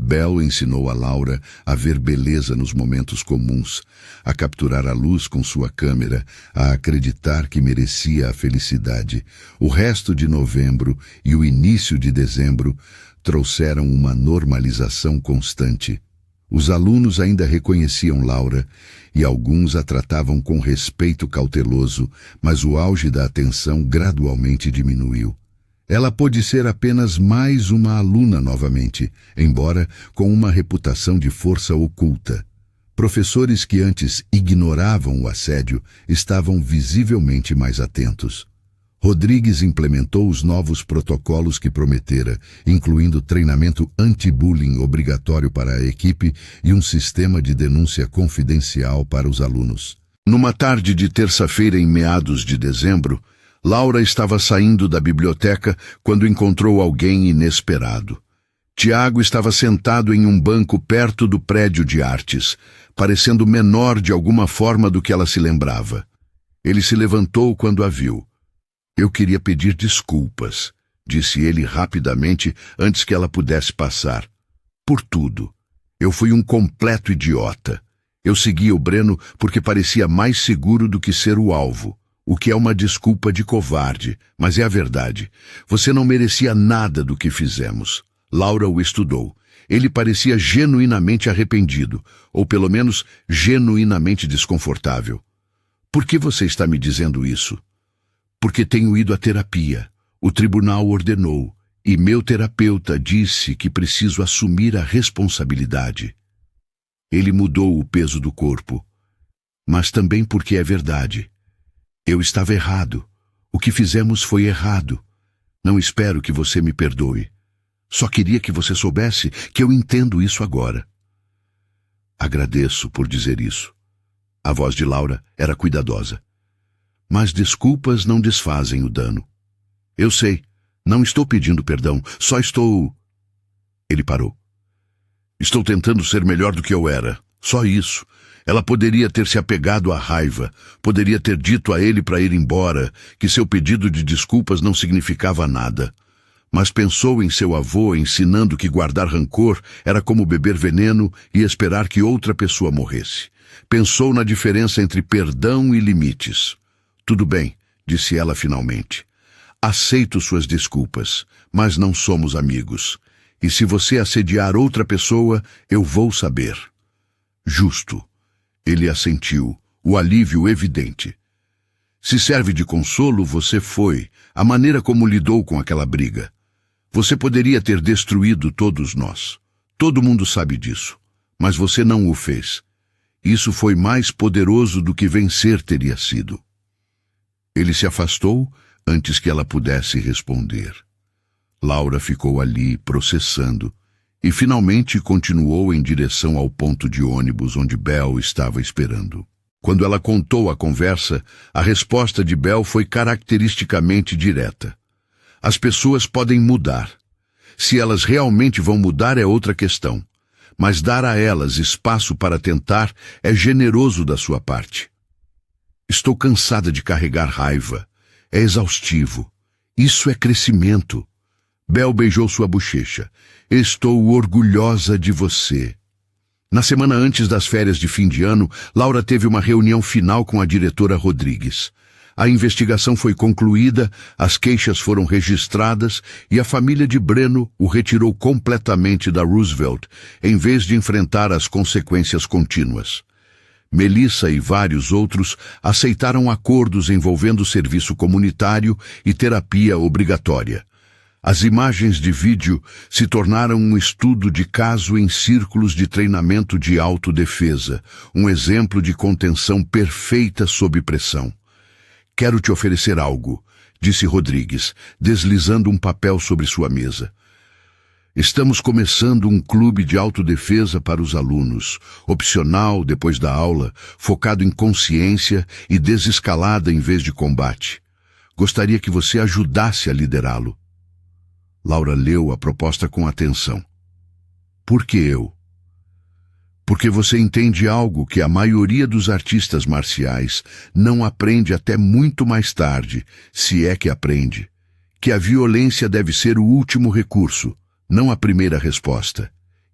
Speaker 1: Bell ensinou a Laura a ver beleza nos momentos comuns, a capturar a luz com sua câmera, a acreditar que merecia a felicidade. O resto de novembro e o início de dezembro trouxeram uma normalização constante. Os alunos ainda reconheciam Laura e alguns a tratavam com respeito cauteloso, mas o auge da atenção gradualmente diminuiu. Ela pôde ser apenas mais uma aluna novamente, embora com uma reputação de força oculta. Professores que antes ignoravam o assédio estavam visivelmente mais atentos. Rodrigues implementou os novos protocolos que prometera, incluindo treinamento anti-bullying obrigatório para a equipe e um sistema de denúncia confidencial para os alunos. Numa tarde de terça-feira em meados de dezembro, Laura estava saindo da biblioteca quando encontrou alguém inesperado. Tiago estava sentado em um banco perto do prédio de artes, parecendo menor de alguma forma do que ela se lembrava. Ele se levantou quando a viu. "Eu queria pedir desculpas", disse ele rapidamente antes que ela pudesse passar. "Por tudo. Eu fui um completo idiota. Eu segui o Breno porque parecia mais seguro do que ser o alvo. O que é uma desculpa de covarde, mas é a verdade. Você não merecia nada do que fizemos." Laura o estudou. Ele parecia genuinamente arrependido, ou pelo menos genuinamente desconfortável. "Por que você está me dizendo isso?" "Porque tenho ido à terapia. O tribunal ordenou, e meu terapeuta disse que preciso assumir a responsabilidade." Ele mudou o peso do corpo. "Mas também porque é verdade. Eu estava errado. O que fizemos foi errado. Não espero que você me perdoe. Só queria que você soubesse que eu entendo isso agora." "Agradeço por dizer isso." A voz de Laura era cuidadosa. "Mas desculpas não desfazem o dano." "Eu sei. Não estou pedindo perdão. Só estou..." Ele parou. "Estou tentando ser melhor do que eu era. Só isso." Ela poderia ter se apegado à raiva, poderia ter dito a ele para ir embora, que seu pedido de desculpas não significava nada. Mas pensou em seu avô ensinando que guardar rancor era como beber veneno e esperar que outra pessoa morresse. Pensou na diferença entre perdão e limites. "Tudo bem", disse ela finalmente. "Aceito suas desculpas, mas não somos amigos. E se você assediar outra pessoa, eu vou saber." "Justo." Ele assentiu, o alívio evidente. "Se serve de consolo, você foi, a maneira como lidou com aquela briga. Você poderia ter destruído todos nós. Todo mundo sabe disso. Mas você não o fez. Isso foi mais poderoso do que vencer teria sido." Ele se afastou antes que ela pudesse responder. Laura ficou ali, processando, e finalmente continuou em direção ao ponto de ônibus onde Bell estava esperando. Quando ela contou a conversa, a resposta de Bell foi caracteristicamente direta. "As pessoas podem mudar. Se elas realmente vão mudar é outra questão. Mas dar a elas espaço para tentar é generoso da sua parte." "Estou cansada de carregar raiva. É exaustivo. Isso é crescimento." Bell beijou sua bochecha. "Estou orgulhosa de você." Na semana antes das férias de fim de ano, Laura teve uma reunião final com a diretora Rodrigues. A investigação foi concluída, as queixas foram registradas e a família de Breno o retirou completamente da Roosevelt, em vez de enfrentar as consequências contínuas. Melissa e vários outros aceitaram acordos envolvendo serviço comunitário e terapia obrigatória. As imagens de vídeo se tornaram um estudo de caso em círculos de treinamento de autodefesa, um exemplo de contenção perfeita sob pressão. "Quero te oferecer algo", disse Rodrigues, deslizando um papel sobre sua mesa. "Estamos começando um clube de autodefesa para os alunos, opcional depois da aula, focado em consciência e desescalada em vez de combate. Gostaria que você ajudasse a liderá-lo." Laura leu a proposta com atenção. "Por que eu?" porque você entende algo que a maioria dos artistas marciais não aprende até muito mais tarde, se é que aprende, que a violência deve ser o último recurso, não a primeira resposta,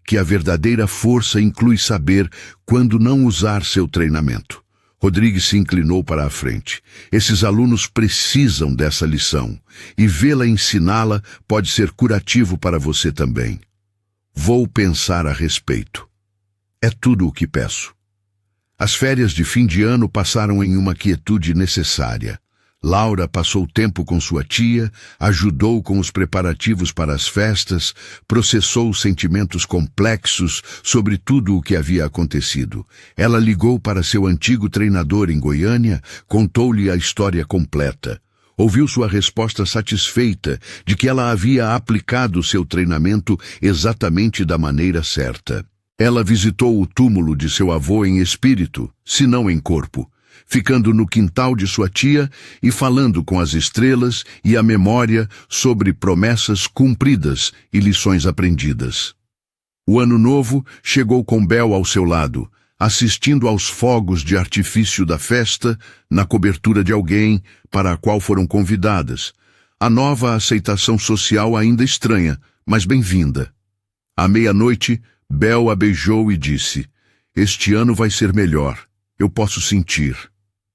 Speaker 1: que a verdadeira força inclui saber quando não usar seu treinamento. Rodrigues se inclinou para a frente. Esses alunos precisam dessa lição, e vê-la ensiná-la pode ser curativo para você também. Vou pensar a respeito. É tudo o que peço. As férias de fim de ano passaram em uma quietude necessária. Laura passou tempo com sua tia, ajudou com os preparativos para as festas, processou sentimentos complexos sobre tudo o que havia acontecido. Ela ligou para seu antigo treinador em Goiânia, contou-lhe a história completa. Ouviu sua resposta satisfeita de que ela havia aplicado seu treinamento exatamente da maneira certa. Ela visitou o túmulo de seu avô em espírito, se não em corpo, ficando no quintal de sua tia e falando com as estrelas e a memória sobre promessas cumpridas e lições aprendidas. O ano novo chegou com Bel ao seu lado, assistindo aos fogos de artifício da festa, na cobertura de alguém para a qual foram convidadas. A nova aceitação social ainda estranha, mas bem-vinda. À meia-noite, Bel a beijou e disse: "Este ano vai ser melhor. Eu posso sentir."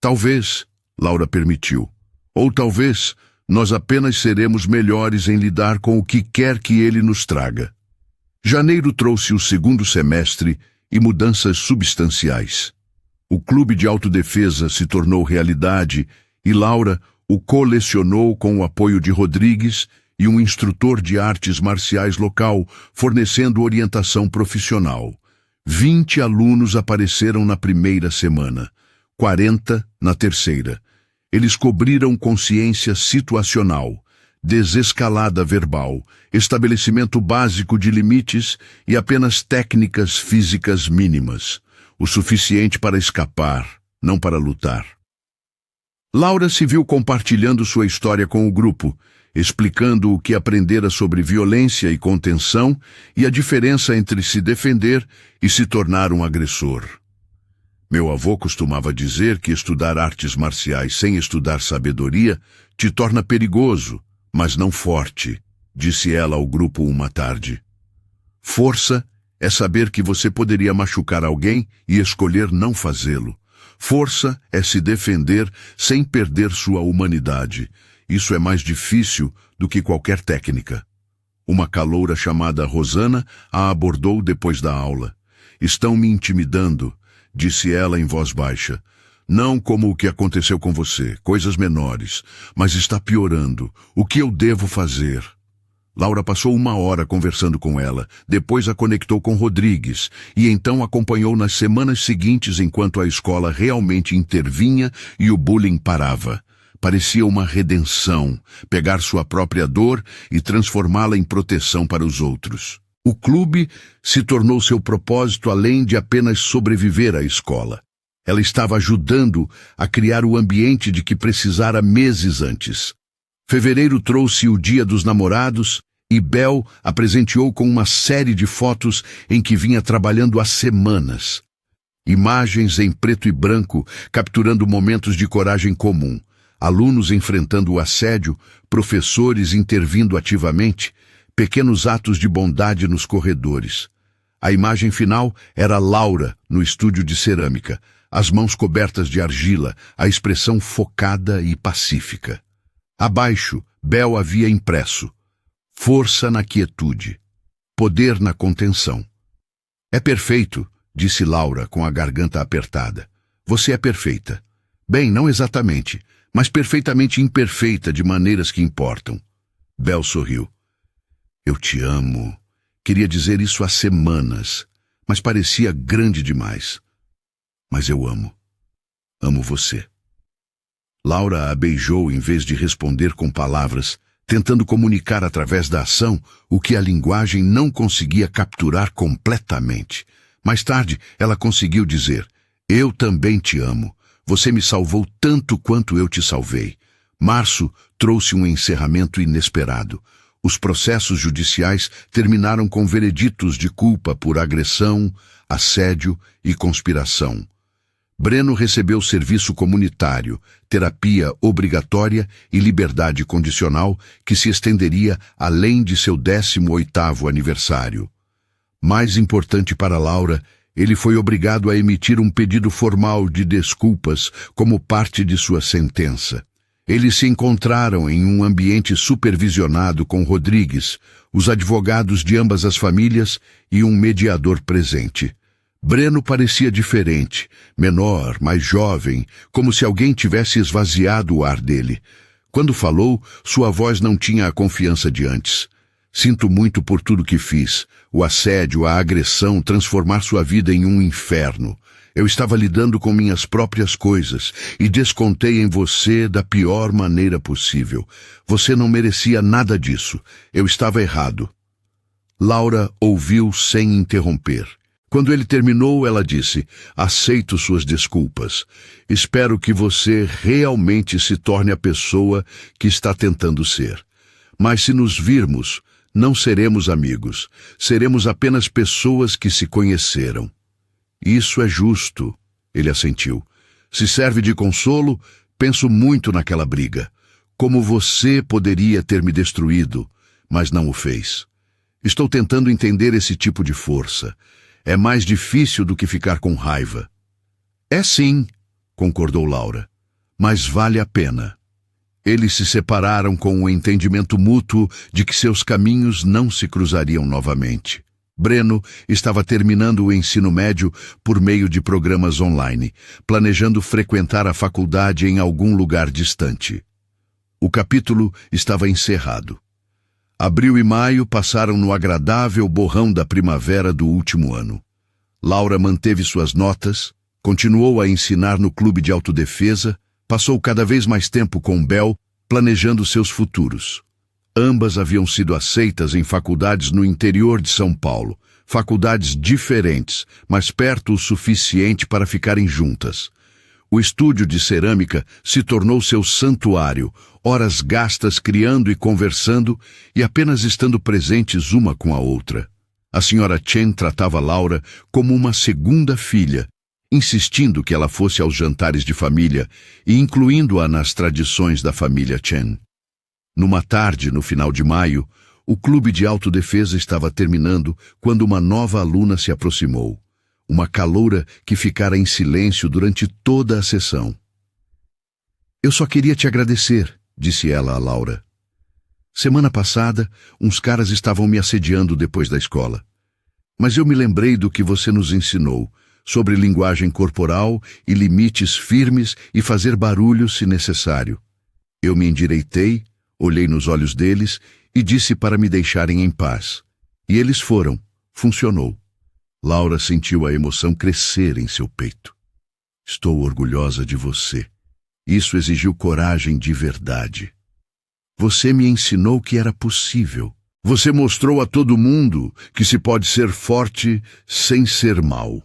Speaker 1: "Talvez", Laura permitiu. "Ou talvez nós apenas seremos melhores em lidar com o que quer que ele nos traga." Janeiro trouxe o segundo semestre e mudanças substanciais. O clube de autodefesa se tornou realidade e Laura o colecionou com o apoio de Rodrigues e um instrutor de artes marciais local, fornecendo orientação profissional. 20 alunos apareceram na primeira semana. 40 na terceira. Eles cobriram consciência situacional, desescalada verbal, estabelecimento básico de limites e apenas técnicas físicas mínimas, o suficiente para escapar, não para lutar. Laura se viu compartilhando sua história com o grupo, explicando o que aprendera sobre violência e contenção e a diferença entre se defender e se tornar um agressor. "Meu avô costumava dizer que estudar artes marciais sem estudar sabedoria te torna perigoso, mas não forte", disse ela ao grupo uma tarde. Força é saber que você poderia machucar alguém e escolher não fazê-lo. Força é se defender sem perder sua humanidade. Isso é mais difícil do que qualquer técnica. Uma caloura chamada Rosana a abordou depois da aula. "Estão me intimidando", disse ela em voz baixa. "Não como o que aconteceu com você, coisas menores, mas está piorando. O que eu devo fazer?" Laura passou 1 hora conversando com ela, depois a conectou com Rodrigues, e então acompanhou nas semanas seguintes enquanto a escola realmente intervinha e o bullying parava. Parecia uma redenção, pegar sua própria dor e transformá-la em proteção para os outros. O clube se tornou seu propósito além de apenas sobreviver à escola. Ela estava ajudando a criar o ambiente de que precisara meses antes. Fevereiro trouxe o Dia dos Namorados e Bel a presenteou com uma série de fotos em que vinha trabalhando há semanas. Imagens em preto e branco, capturando momentos de coragem comum. Alunos enfrentando o assédio, professores intervindo ativamente, pequenos atos de bondade nos corredores. A imagem final era Laura no estúdio de cerâmica, as mãos cobertas de argila, a expressão focada e pacífica. Abaixo, Bel havia impresso: "Força na quietude, poder na contenção." "É perfeito", disse Laura com a garganta apertada. "Você é perfeita. Bem, não exatamente, mas perfeitamente imperfeita de maneiras que importam." Bel sorriu. "Eu te amo." Queria dizer isso há semanas, mas parecia grande demais. "Mas eu amo. Amo você." Laura a beijou em vez de responder com palavras, tentando comunicar através da ação o que a linguagem não conseguia capturar completamente. Mais tarde, ela conseguiu dizer: "Eu também te amo. Você me salvou tanto quanto eu te salvei." Março trouxe um encerramento inesperado. Os processos judiciais terminaram com vereditos de culpa por agressão, assédio e conspiração. Breno recebeu serviço comunitário, terapia obrigatória e liberdade condicional que se estenderia além de seu 18º aniversário. Mais importante para Laura, ele foi obrigado a emitir um pedido formal de desculpas como parte de sua sentença. Eles se encontraram em um ambiente supervisionado com Rodrigues, os advogados de ambas as famílias e um mediador presente. Breno parecia diferente, menor, mais jovem, como se alguém tivesse esvaziado o ar dele. Quando falou, sua voz não tinha a confiança de antes. Sinto muito por tudo que fiz. O assédio, a agressão, transformar sua vida em um inferno. Eu estava lidando com minhas próprias coisas e descontei em você da pior maneira possível. Você não merecia nada disso. Eu estava errado. Laura ouviu sem interromper. Quando ele terminou, ela disse: aceito suas desculpas. Espero que você realmente se torne a pessoa que está tentando ser. Mas se nos virmos, não seremos amigos. Seremos apenas pessoas que se conheceram. Isso é justo, ele assentiu. Se serve de consolo, penso muito naquela briga. Como você poderia ter me destruído, mas não o fez. Estou tentando entender esse tipo de força. É mais difícil do que ficar com raiva. É sim, concordou Laura, mas vale a pena. Eles se separaram com o entendimento mútuo de que seus caminhos não se cruzariam novamente. Breno estava terminando o ensino médio por meio de programas online, planejando frequentar a faculdade em algum lugar distante. O capítulo estava encerrado. Abril e maio passaram no agradável borrão da primavera do último ano. Laura manteve suas notas, continuou a ensinar no clube de autodefesa, passou cada vez mais tempo com Bel, planejando seus futuros. Ambas haviam sido aceitas em faculdades no interior de São Paulo, faculdades diferentes, mas perto o suficiente para ficarem juntas. O estúdio de cerâmica se tornou seu santuário, horas gastas criando e conversando e apenas estando presentes uma com a outra. A senhora Chen tratava Laura como uma segunda filha, insistindo que ela fosse aos jantares de família e incluindo-a nas tradições da família Chen. Numa tarde, no final de maio, o clube de autodefesa estava terminando quando uma nova aluna se aproximou. Uma caloura que ficara em silêncio durante toda a sessão. Eu só queria te agradecer, disse ela a Laura. Semana passada, uns caras estavam me assediando depois da escola. Mas eu me lembrei do que você nos ensinou, sobre linguagem corporal e limites firmes e fazer barulho se necessário. Eu me endireitei, olhei nos olhos deles e disse para me deixarem em paz. E eles foram. Funcionou. Laura sentiu a emoção crescer em seu peito. Estou orgulhosa de você. Isso exigiu coragem de verdade. Você me ensinou que era possível. Você mostrou a todo mundo que se pode ser forte sem ser mau.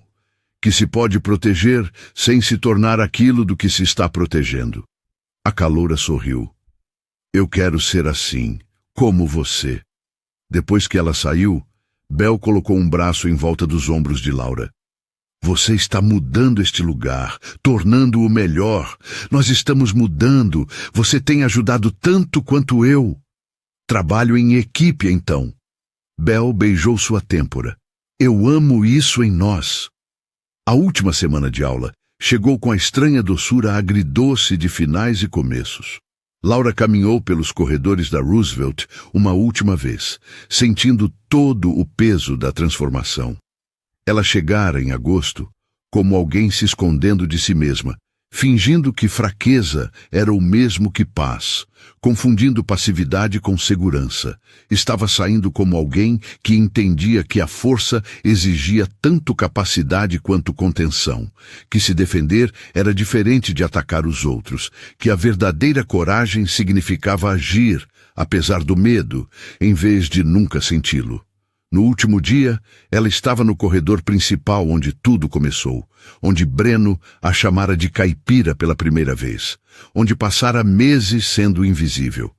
Speaker 1: Que se pode proteger sem se tornar aquilo do que se está protegendo. A caloura sorriu. Eu quero ser assim, como você. Depois que ela saiu, Bel colocou um braço em volta dos ombros de Laura. Você está mudando este lugar, tornando-o melhor. Nós estamos mudando. Você tem ajudado tanto quanto eu. Trabalho em equipe, então. Bel beijou sua têmpora. Eu amo isso em nós. A última semana de aula chegou com a estranha doçura agridoce de finais e começos. Laura caminhou pelos corredores da Roosevelt uma última vez, sentindo todo o peso da transformação. Ela chegara em agosto como alguém se escondendo de si mesma, fingindo que fraqueza era o mesmo que paz, confundindo passividade com segurança. Estava saindo como alguém que entendia que a força exigia tanto capacidade quanto contenção, que se defender era diferente de atacar os outros, que a verdadeira coragem significava agir, apesar do medo, em vez de nunca senti-lo. No último dia, ela estava no corredor principal onde tudo começou, onde Breno a chamara de caipira pela primeira vez, onde passara meses sendo invisível.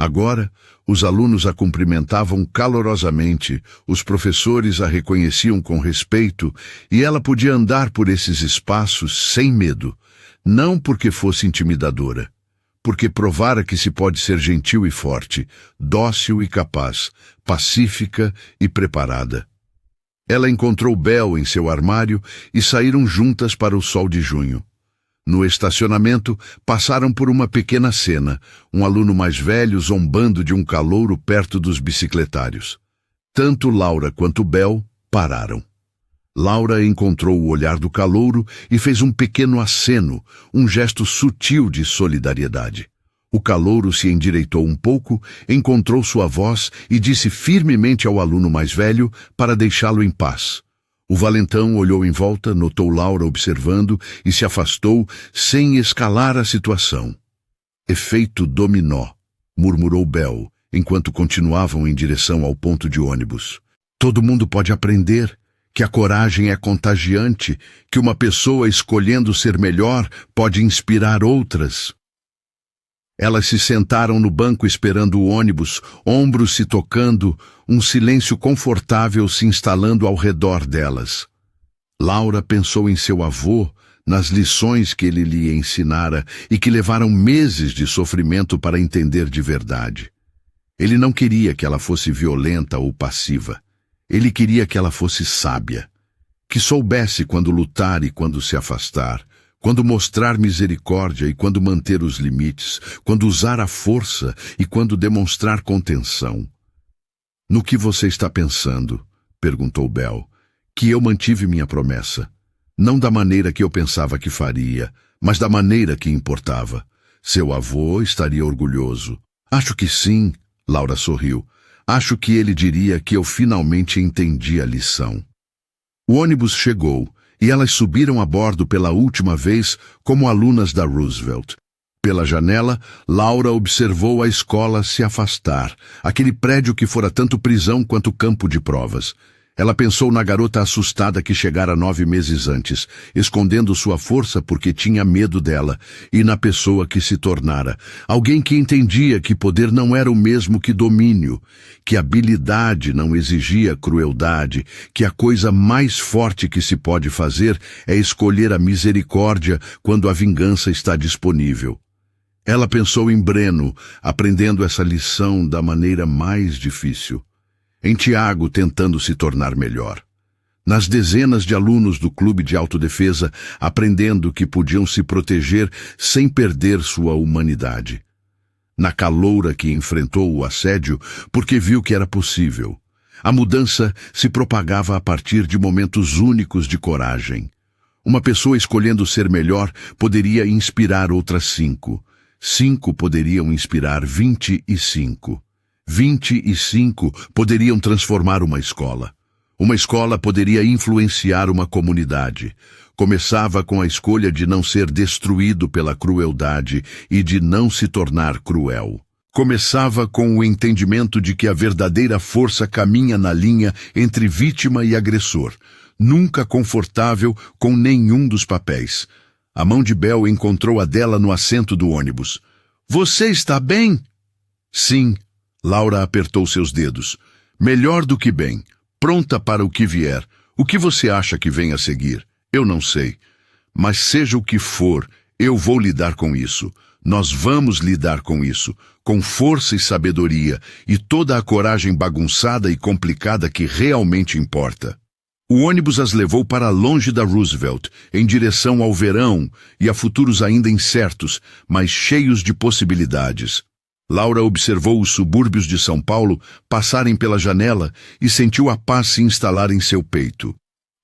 Speaker 1: Agora, os alunos a cumprimentavam calorosamente, os professores a reconheciam com respeito e ela podia andar por esses espaços sem medo, não porque fosse intimidadora, porque provara que se pode ser gentil e forte, dócil e capaz, pacífica e preparada. Ela encontrou Belle em seu armário e saíram juntas para o sol de junho. No estacionamento, passaram por uma pequena cena, um aluno mais velho zombando de um calouro perto dos bicicletários. Tanto Laura quanto Belle pararam. Laura encontrou o olhar do calouro e fez um pequeno aceno, um gesto sutil de solidariedade. O calouro se endireitou um pouco, encontrou sua voz e disse firmemente ao aluno mais velho para deixá-lo em paz. O valentão olhou em volta, notou Laura observando e se afastou sem escalar a situação. Efeito dominó, murmurou Belle, enquanto continuavam em direção ao ponto de ônibus. Todo mundo pode aprender que a coragem é contagiante, que uma pessoa escolhendo ser melhor pode inspirar outras. Elas se sentaram no banco esperando o ônibus, ombros se tocando, um silêncio confortável se instalando ao redor delas. Laura pensou em seu avô, nas lições que ele lhe ensinara e que levaram meses de sofrimento para entender de verdade. Ele não queria que ela fosse violenta ou passiva. Ele queria que ela fosse sábia, que soubesse quando lutar e quando se afastar, quando mostrar misericórdia e quando manter os limites, quando usar a força e quando demonstrar contenção. No que você está pensando? Perguntou Belle. Que eu mantive minha promessa. Não da maneira que eu pensava que faria, mas da maneira que importava. Seu avô estaria orgulhoso. Acho que sim, Laura sorriu. Acho que ele diria que eu finalmente entendi a lição. O ônibus chegou e elas subiram a bordo pela última vez como alunas da Roosevelt. Pela janela, Laura observou a escola se afastar, aquele prédio que fora tanto prisão quanto campo de provas. Ela pensou na garota assustada que chegara 9 meses antes, escondendo sua força porque tinha medo dela, e na pessoa que se tornara, alguém que entendia que poder não era o mesmo que domínio, que habilidade não exigia crueldade, que a coisa mais forte que se pode fazer é escolher a misericórdia quando a vingança está disponível. Ela pensou em Breno, aprendendo essa lição da maneira mais difícil. Em Tiago tentando se tornar melhor. Nas dezenas de alunos do clube de autodefesa aprendendo que podiam se proteger sem perder sua humanidade. Na caloura que enfrentou o assédio porque viu que era possível. A mudança se propagava a partir de momentos únicos de coragem. Uma pessoa escolhendo ser melhor poderia inspirar outras 5. 5 poderiam inspirar 25. 25 poderiam transformar uma escola. Uma escola poderia influenciar uma comunidade. Começava com a escolha de não ser destruído pela crueldade e de não se tornar cruel. Começava com o entendimento de que a verdadeira força caminha na linha entre vítima e agressor, nunca confortável com nenhum dos papéis. A mão de Belle encontrou a dela no assento do ônibus. Você está bem? Sim. Laura apertou seus dedos. Melhor do que bem. Pronta para o que vier. O que você acha que vem a seguir? Eu não sei. Mas seja o que for, eu vou lidar com isso. Nós vamos lidar com isso. Com força e sabedoria. E toda a coragem bagunçada e complicada que realmente importa. O ônibus as levou para longe da Roosevelt, em direção ao verão e a futuros ainda incertos, mas cheios de possibilidades. Laura observou os subúrbios de São Paulo passarem pela janela e sentiu a paz se instalar em seu peito.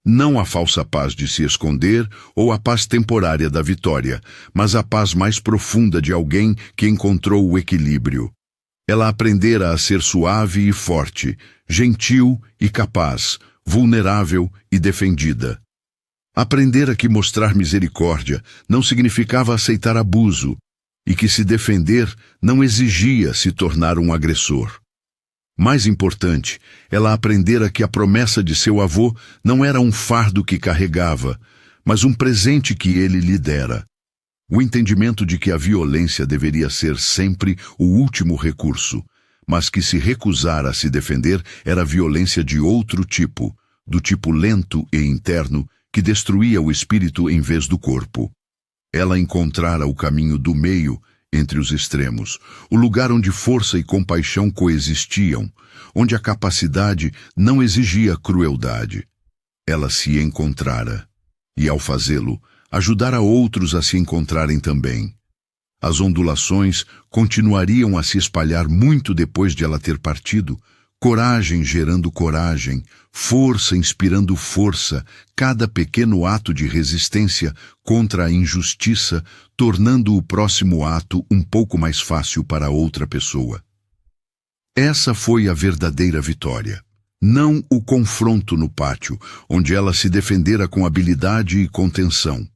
Speaker 1: Não a falsa paz de se esconder ou a paz temporária da vitória, mas a paz mais profunda de alguém que encontrou o equilíbrio. Ela aprendera a ser suave e forte, gentil e capaz, vulnerável e defendida. Aprendera que mostrar misericórdia não significava aceitar abuso, e que se defender não exigia se tornar um agressor. Mais importante, ela aprendera que a promessa de seu avô não era um fardo que carregava, mas um presente que ele lhe dera. O entendimento de que a violência deveria ser sempre o último recurso, mas que se recusar a se defender era violência de outro tipo, do tipo lento e interno, que destruía o espírito em vez do corpo. Ela encontrara o caminho do meio entre os extremos, o lugar onde força e compaixão coexistiam, onde a capacidade não exigia crueldade. Ela se encontrara, e ao fazê-lo, ajudara outros a se encontrarem também. As ondulações continuariam a se espalhar muito depois de ela ter partido, coragem gerando coragem, força inspirando força, cada pequeno ato de resistência contra a injustiça, tornando o próximo ato um pouco mais fácil para outra pessoa. Essa foi a verdadeira vitória. Não o confronto no pátio, onde ela se defendera com habilidade e contenção.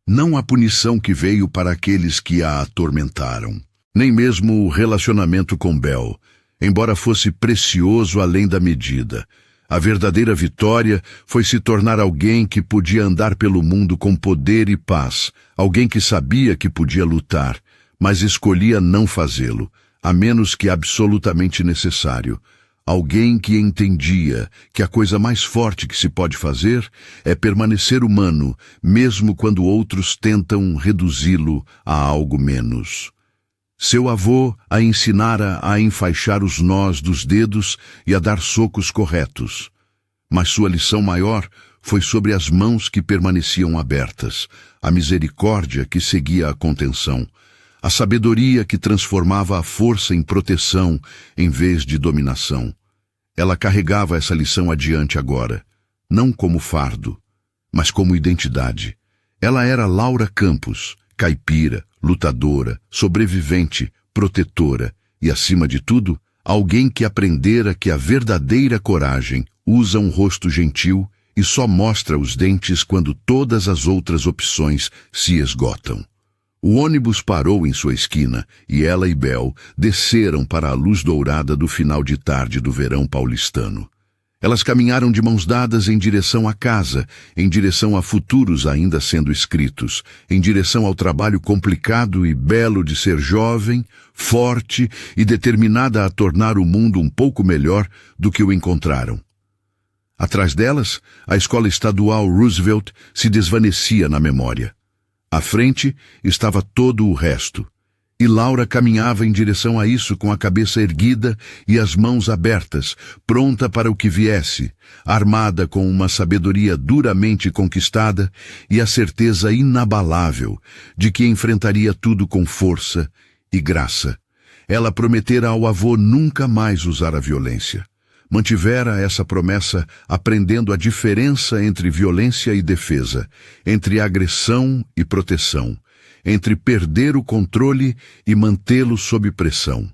Speaker 1: Não a punição que veio para aqueles que a atormentaram. Nem mesmo o relacionamento com Bel, embora fosse precioso além da medida. A verdadeira vitória foi se tornar alguém que podia andar pelo mundo com poder e paz, alguém que sabia que podia lutar, mas escolhia não fazê-lo, a menos que absolutamente necessário. Alguém que entendia que a coisa mais forte que se pode fazer é permanecer humano, mesmo quando outros tentam reduzi-lo a algo menos. Seu avô a ensinara a enfaixar os nós dos dedos e a dar socos corretos. Mas sua lição maior foi sobre as mãos que permaneciam abertas, a misericórdia que seguia a contenção, a sabedoria que transformava a força em proteção em vez de dominação. Ela carregava essa lição adiante agora, não como fardo, mas como identidade. Ela era Laura Campos, caipira, lutadora, sobrevivente, protetora e, acima de tudo, alguém que aprendera que a verdadeira coragem usa um rosto gentil e só mostra os dentes quando todas as outras opções se esgotam. O ônibus parou em sua esquina e ela e Bel desceram para a luz dourada do final de tarde do verão paulistano. Elas caminharam de mãos dadas em direção à casa, em direção a futuros ainda sendo escritos, em direção ao trabalho complicado e belo de ser jovem, forte e determinada a tornar o mundo um pouco melhor do que o encontraram. Atrás delas, a escola estadual Roosevelt se desvanecia na memória. À frente estava todo o resto, e Laura caminhava em direção a isso com a cabeça erguida e as mãos abertas, pronta para o que viesse, armada com uma sabedoria duramente conquistada e a certeza inabalável de que enfrentaria tudo com força e graça. Ela prometera ao avô nunca mais usar a violência. Mantivera essa promessa aprendendo a diferença entre violência e defesa, entre agressão e proteção, entre perder o controle e mantê-lo sob pressão.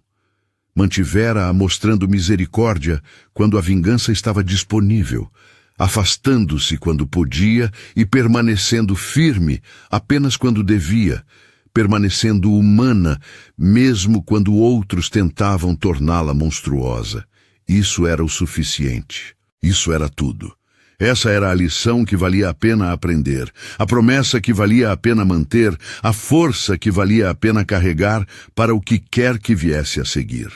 Speaker 1: Mantivera-a mostrando misericórdia quando a vingança estava disponível, afastando-se quando podia e permanecendo firme apenas quando devia, permanecendo humana mesmo quando outros tentavam torná-la monstruosa. Isso era o suficiente. Isso era tudo. Essa era a lição que valia a pena aprender, a promessa que valia a pena manter, a força que valia a pena carregar para o que quer que viesse a seguir.